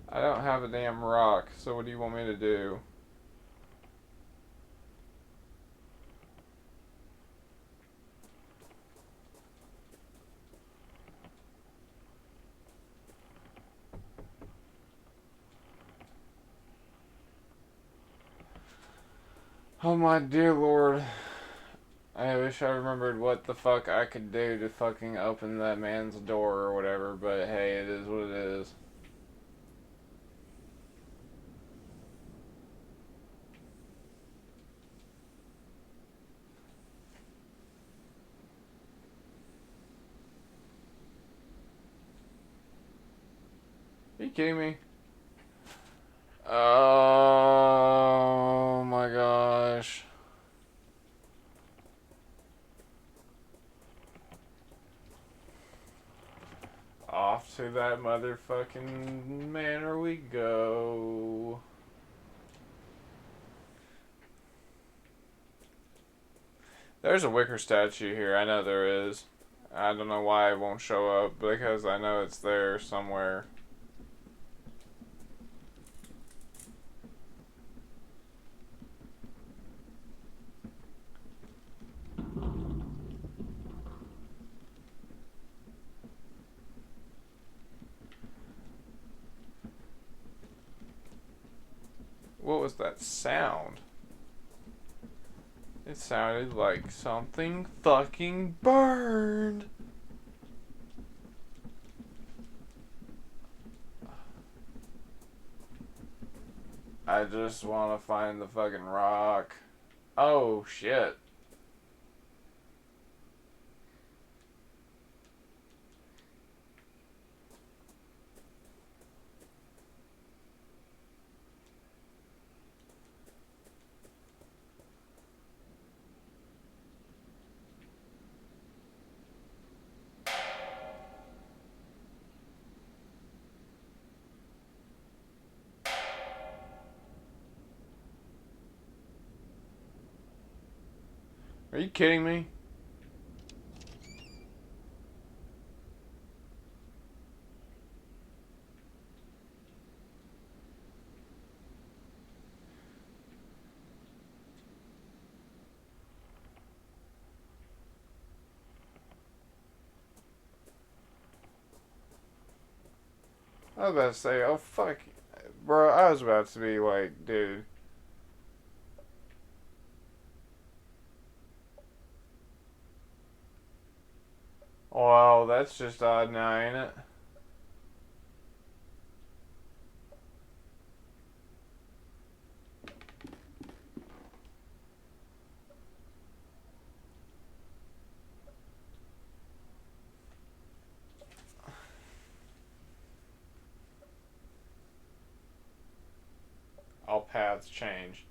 S1: I don't have a damn rock, so what do you want me to do? Oh my dear lord. I wish I remembered what the fuck I could do to fucking open that man's door or whatever, but hey, it is what it is. Are you kidding me? Oh my gosh. Off to that motherfucking manor we go. There's a wicker statue here. I know there is. I don't know why it won't show up, because I know it's there somewhere. What was that sound? It sounded like something fucking burned. I just want to find the fucking rock. Oh shit. Are you kidding me? I was about to say, oh fuck. Bro, I was about to be like, dude. Well, that's just odd now, ain't it? All paths change.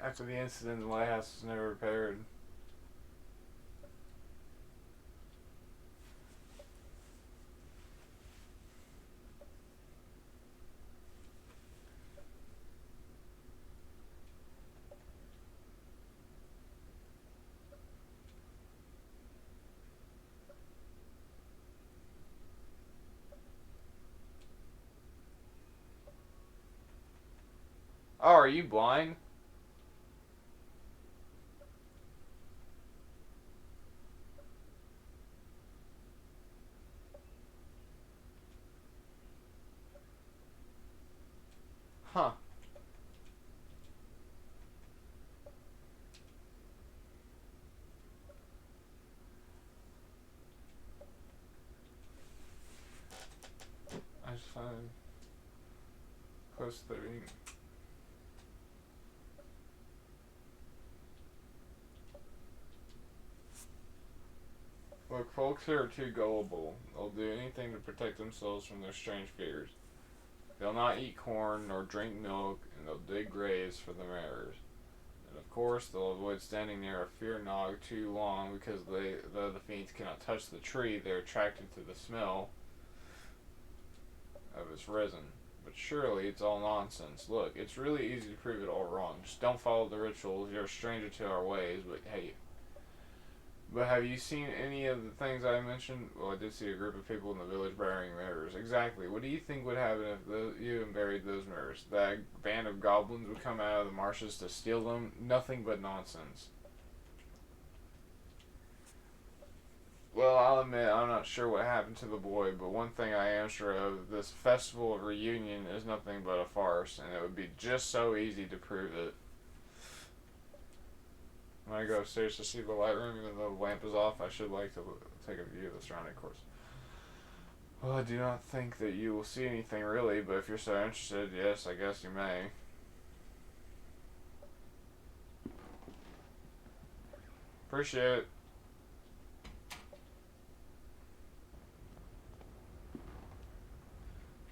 S1: After the incident, the lighthouse was never repaired. Oh, are you blind? Huh. I just find close to the ring. Look, folks here are too gullible. They'll do anything to protect themselves from their strange fears. They'll not eat corn nor drink milk, and they'll dig graves for the mares. And of course, they'll avoid standing near a fear nog too long because though the fiends cannot touch the tree, they're attracted to the smell of its resin. But surely it's all nonsense. Look, it's really easy to prove it all wrong. Just don't follow the rituals. You're a stranger to our ways, but hey. But have you seen any of the things I mentioned? Well, I did see a group of people in the village burying mirrors. Exactly. What do you think would happen if you buried those mirrors? That band of goblins would come out of the marshes to steal them? Nothing but nonsense. Well, I'll admit I'm not sure what happened to the boy, but one thing I am sure of, this festival of reunion is nothing but a farce, and it would be just so easy to prove it. When I go upstairs to see the light room, even though the lamp is off, I should like to take a view of the surrounding course. Well, I do not think that you will see anything really, but if you're so interested, yes, I guess you may. Appreciate it.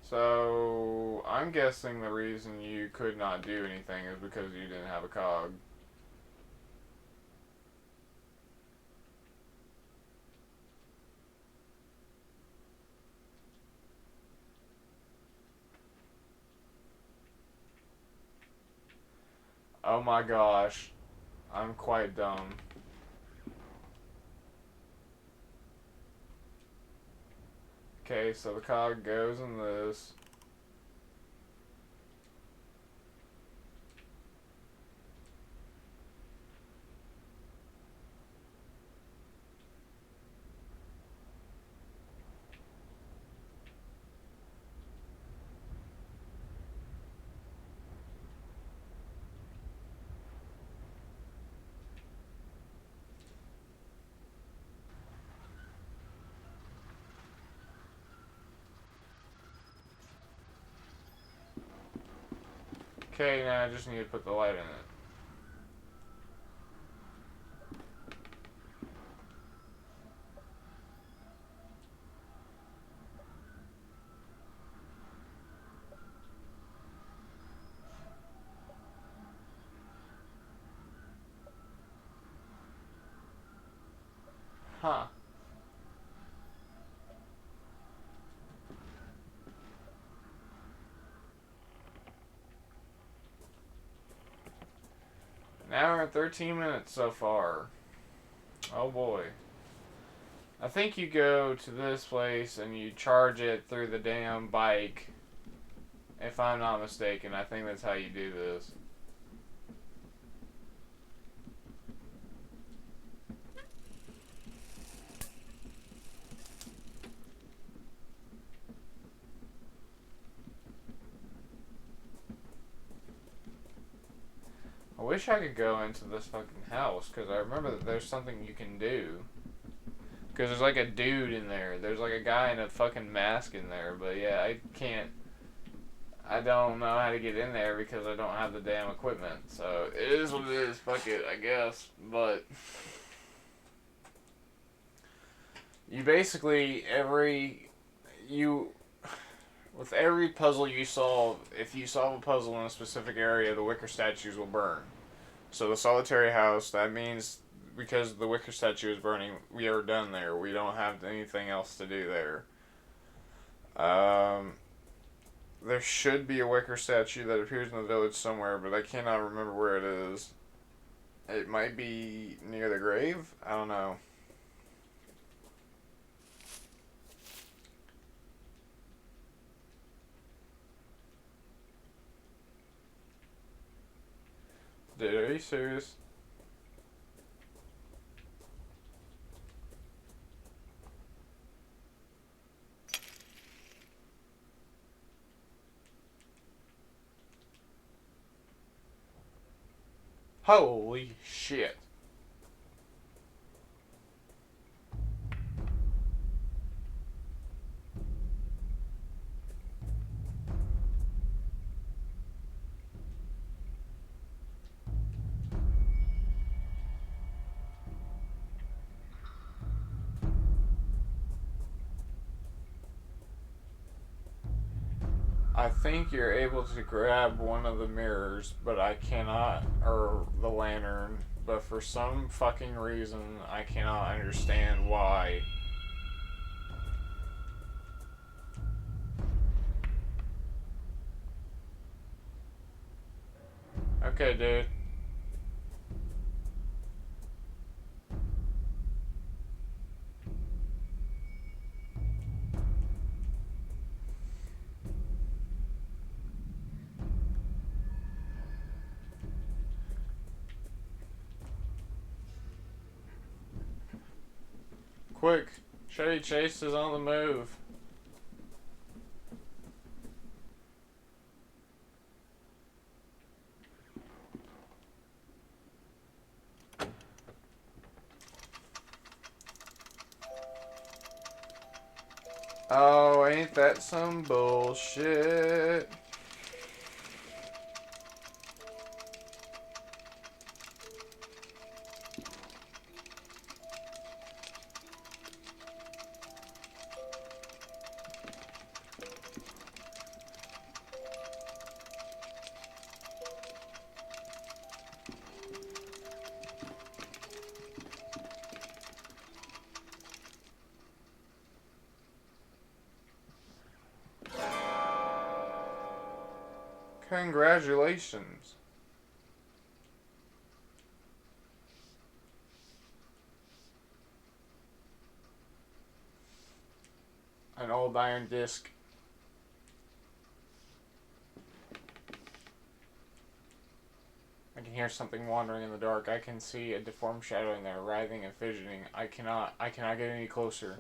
S1: So, I'm guessing the reason you could not do anything is because you didn't have a cog. Oh my gosh. I'm quite dumb. Okay, so the cog goes in this. Okay, now I just need to put the light in it. Huh. An hour and 13 minutes so far. Oh boy. I think you go to this place and you charge it through the damn bike. If I'm not mistaken, I think that's how you do this. I wish I could go into this fucking house, because I remember that there's something you can do. Because there's like a dude in there. There's like a guy in a fucking mask in there. But yeah, I can't. I don't know how to get in there because I don't have the damn equipment. So it is what it is. Fuck it, I guess. But you basically, with every puzzle you solve, if you solve a puzzle in a specific area, the wicker statues will burn. So the solitary house, that means because the wicker statue is burning, we are done there. We don't have anything else to do there. There should be a wicker statue that appears in the village somewhere, but I cannot remember where it is. It might be near the grave? I don't know. Dude, are you serious? Holy shit. I think you're able to grab one of the mirrors, but I cannot, or the lantern, but for some fucking reason, I cannot understand why. Okay, dude. Quick. Chevy Chase is on the move. Oh, ain't that some bullshit? Congratulations. An old iron disc. I can hear something wandering in the dark. I can see a deformed shadow in there, writhing and fidgeting. I cannot get any closer.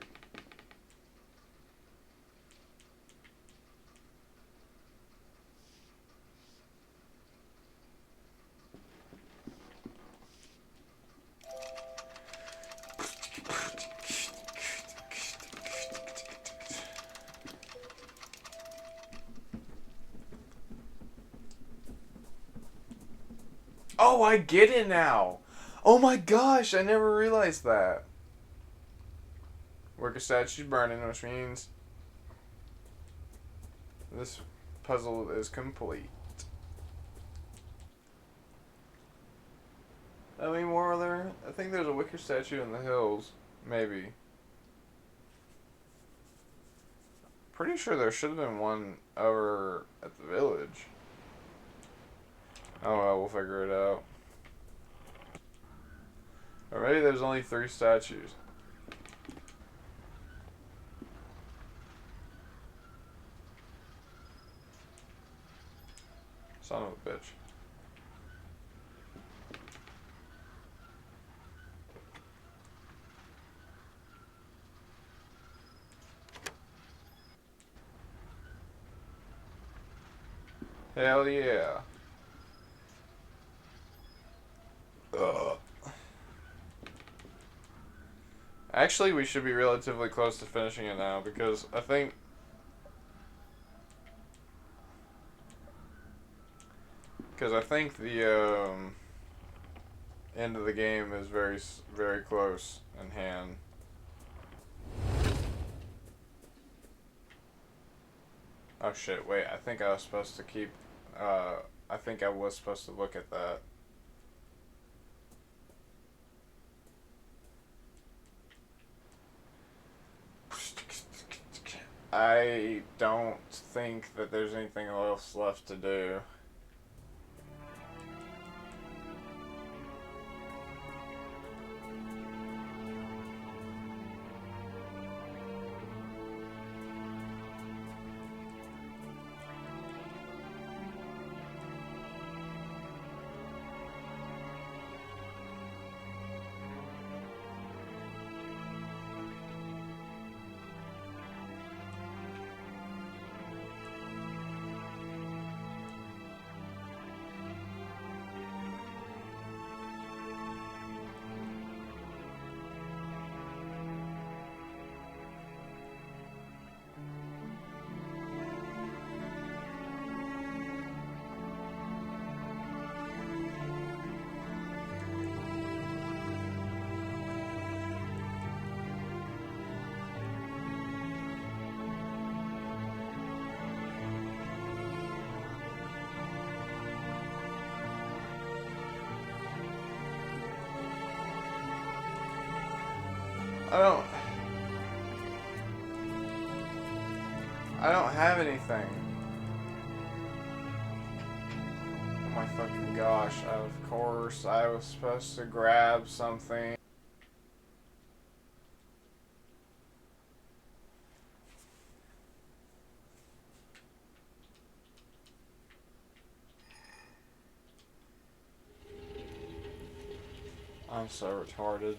S1: Oh, I get it now. Oh my gosh, I never realized that. Worker statue burning, which means this puzzle is complete. How many more are there? I think there's a wicker statue in the hills. Maybe. Pretty sure there should have been one over at the village. Oh well, we'll figure it out. Or maybe there's only 3 statues. Son of a bitch. Hell yeah. Ugh. Actually, we should be relatively close to finishing it now because I think the end of the game is very close in hand. Oh shit! Wait, I think I was supposed to keep. I think I was supposed to look at that. I don't think that there's anything else left to do. I don't. I don't have anything. Oh my fucking gosh! Of course, I was supposed to grab something. I'm so retarded.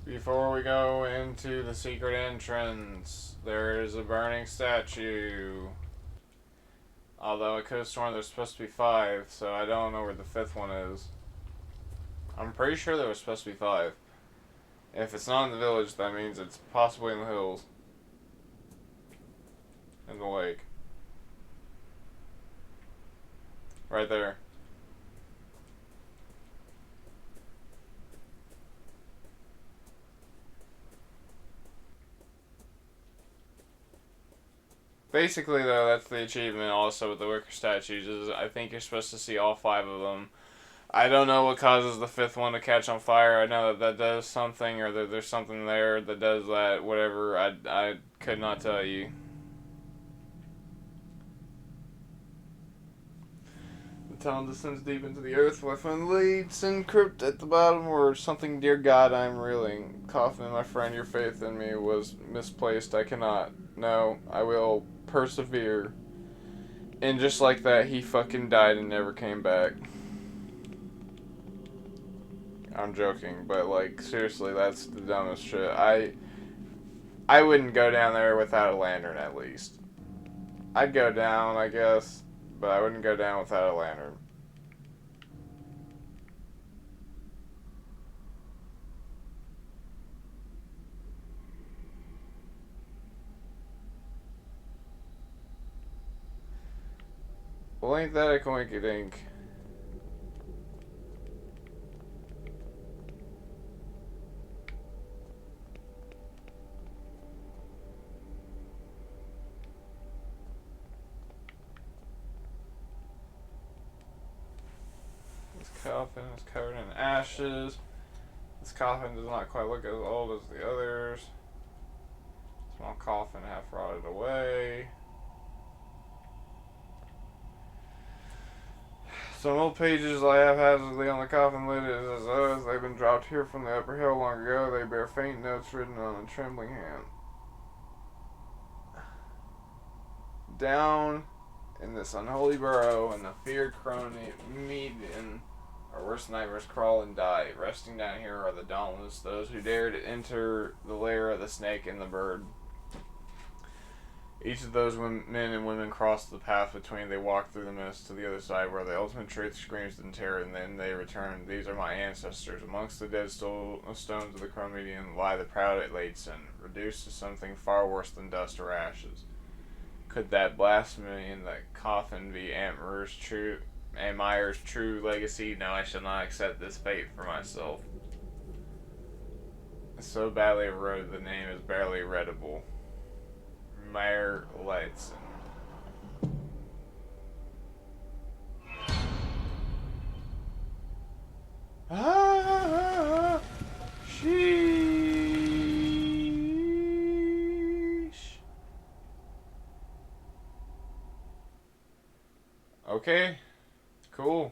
S1: Before we go into the secret entrance, there is a burning statue. Although I could have sworn there's supposed to be 5, so I don't know where the 5th one is. I'm pretty sure there was supposed to be 5. If it's not in the village, that means it's possibly in the hills. In the lake. Right there. Basically, though, that's the achievement also with the wicker statues, is I think you're supposed to see all 5 of them I don't know what causes the fifth one to catch on fire. I know that that does something, or that there's something there that does that. Whatever. I could not tell you. The tunnel descends deep into the earth. Weapon leads and crypt at the bottom, or something. Dear God, I'm reeling. Coffin, my friend, your faith in me was misplaced. I cannot. No, I will persevere. And just like that, he fucking died and never came back. I'm joking, but like seriously, that's the dumbest shit. I wouldn't go down there without a lantern at least. I'd go down, I guess, but I wouldn't go down without a lantern. Well, ain't that a coinky dink? This coffin is covered in ashes. This coffin does not quite look as old as the others. Small coffin half rotted away. Some old pages lie haphazardly on the coffin lid as though they've been dropped here from the upper hill long ago. They bear faint notes written on a trembling hand. Down in this unholy burrow, and the feared crony meet in our worst nightmares crawl and die. Resting down here are the dauntless, those who dare to enter the lair of the snake and the bird. Each of those men and women cross the path between. They walk through the mist to the other side, where the ultimate truth screams in terror, and then they return. These are my ancestors. Amongst the dead stones of the Chromedian lie the proud Laidson, reduced to something far worse than dust or ashes. Could that blasphemy in that coffin be Aunt Meyer's true legacy? No, I shall not accept this fate for myself. So badly eroded, the name is barely readable. Meyer Lightson. Ah, sheesh. Okay, cool.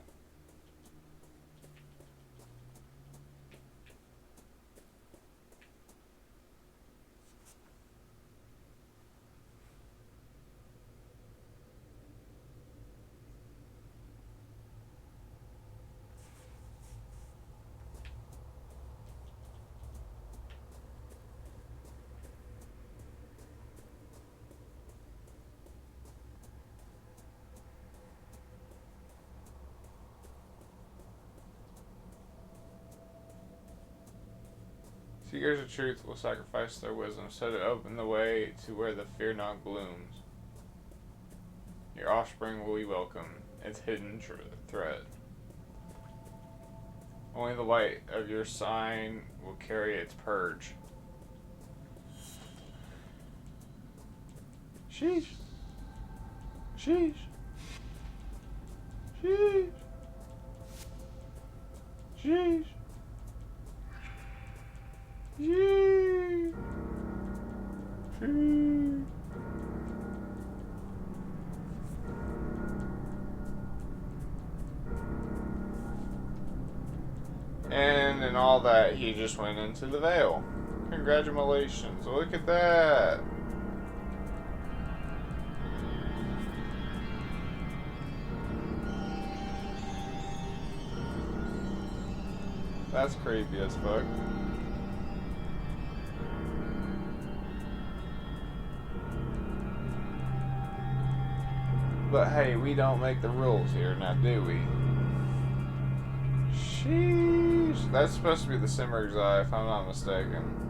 S1: Seekers of truth will sacrifice their wisdom, so to open the way to where the fear not glooms. Your offspring will be welcome, its hidden threat. Only the light of your sign will carry its purge. Sheesh. Sheesh. Sheesh. Sheesh. Sheesh. Sheesh. And in all that, he just went into the veil. Congratulations. Look at that. That's creepy as fuck. But hey, we don't make the rules here, now do we? Sheesh. That's supposed to be the Simmerg's eye, if I'm not mistaken.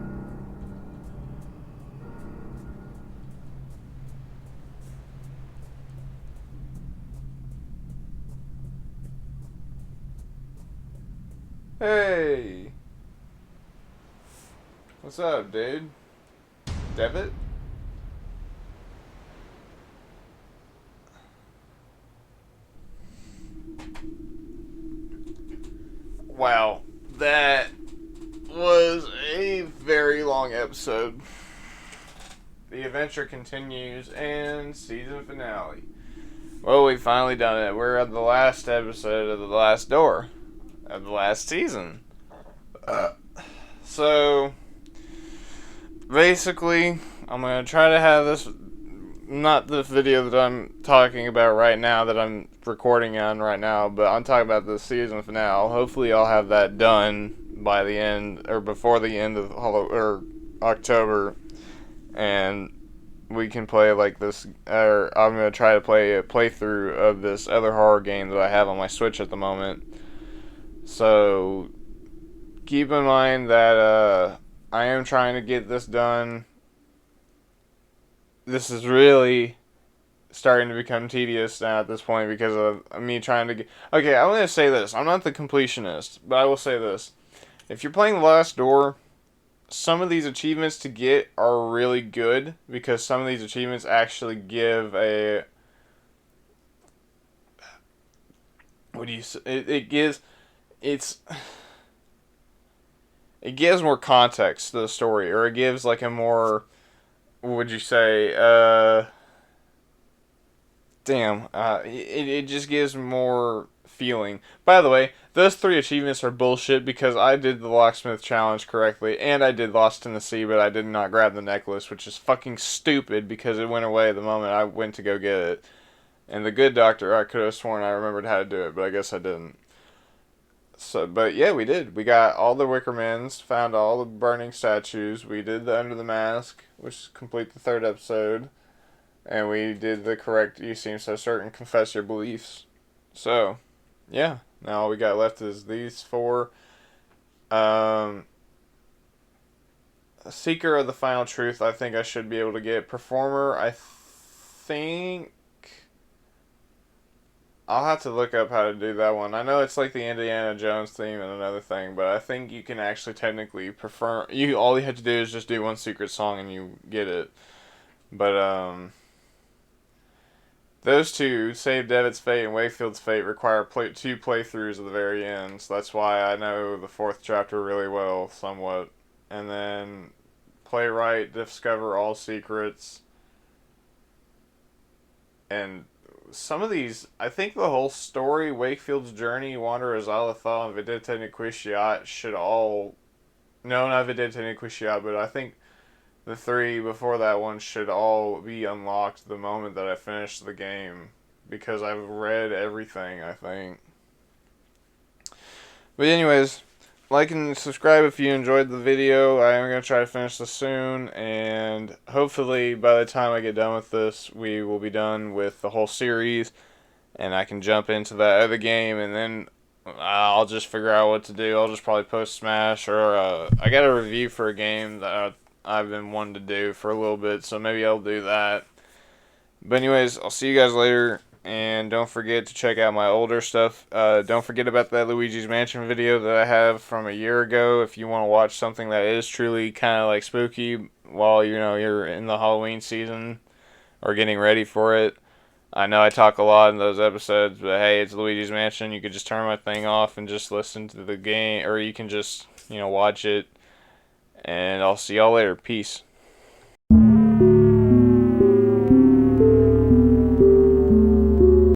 S1: Hey! What's up, dude? Debit? Wow, that was a very long episode. The adventure continues and season finale. Well, we've finally done it. We're at the last episode of The Last Door of the last season. So, basically, I'm going to try to have this, not the video that I'm talking about right now, that I'm recording on right now, but I'm talking about the season finale. Hopefully I'll have that done by the end, or before the end of October, and we can play like this, or I'm going to try to play a playthrough of this other horror game that I have on my Switch at the moment. So, keep in mind that I am trying to get this done. This is really starting to become tedious now at this point because of me trying to get... Okay, I'm going to say this. I'm not the completionist, but I will say this. If you're playing The Last Door, some of these achievements to get are really good because some of these achievements actually give a... What do you say? It gives... It gives more context to the story, or it gives like a more... What would you say? It just gives more feeling. By the way, those 3 achievements are bullshit because I did the locksmith challenge correctly, and I did Lost in the Sea, but I did not grab the necklace, which is fucking stupid because it went away the moment I went to go get it. And the good doctor, I could have sworn I remembered how to do it, but I guess I didn't. So, but yeah, we did. We got all the Wickermans, found all the burning statues. We did the Under the Mask, which complete the 3rd episode. And we did the correct You Seem So Certain, Confess Your Beliefs. So, yeah. Now all we got left is these 4. Seeker of the Final Truth, I think I should be able to get. Performer, I think... I'll have to look up how to do that one. I know it's like the Indiana Jones theme and another thing, but I think you can actually technically perform... All you have to do is just do one secret song and you get it. But, those 2, Save Devitt's Fate and Wakefield's Fate, require 2 playthroughs at the very end, so that's why I know the 4th chapter really well, somewhat. And then, Playwright, Discover All Secrets, and some of these, I think the whole story, Wakefield's Journey, Wander Azalathal, and Vedete Nequitiat should all... No, not Vedete Nequitiat, but I think the 3 before that one should all be unlocked the moment that I finish the game. Because I've read everything, I think. But anyways, like and subscribe if you enjoyed the video. I am going to try to finish this soon. And hopefully by the time I get done with this, we will be done with the whole series. And I can jump into that other game. And then I'll just figure out what to do. I'll just probably post Smash. Or I got a review for a game that I've been wanting to do for a little bit, so maybe I'll do that. But anyways, I'll see you guys later, and don't forget to check out my older stuff. Don't forget about that Luigi's Mansion video that I have from a year ago if you want to watch something that is truly kind of like spooky while you're in the Halloween season or getting ready for it. I know I talk a lot in those episodes, but hey, it's Luigi's Mansion. You could just turn my thing off and just listen to the game, or you can just watch it. And I'll see y'all later. Peace.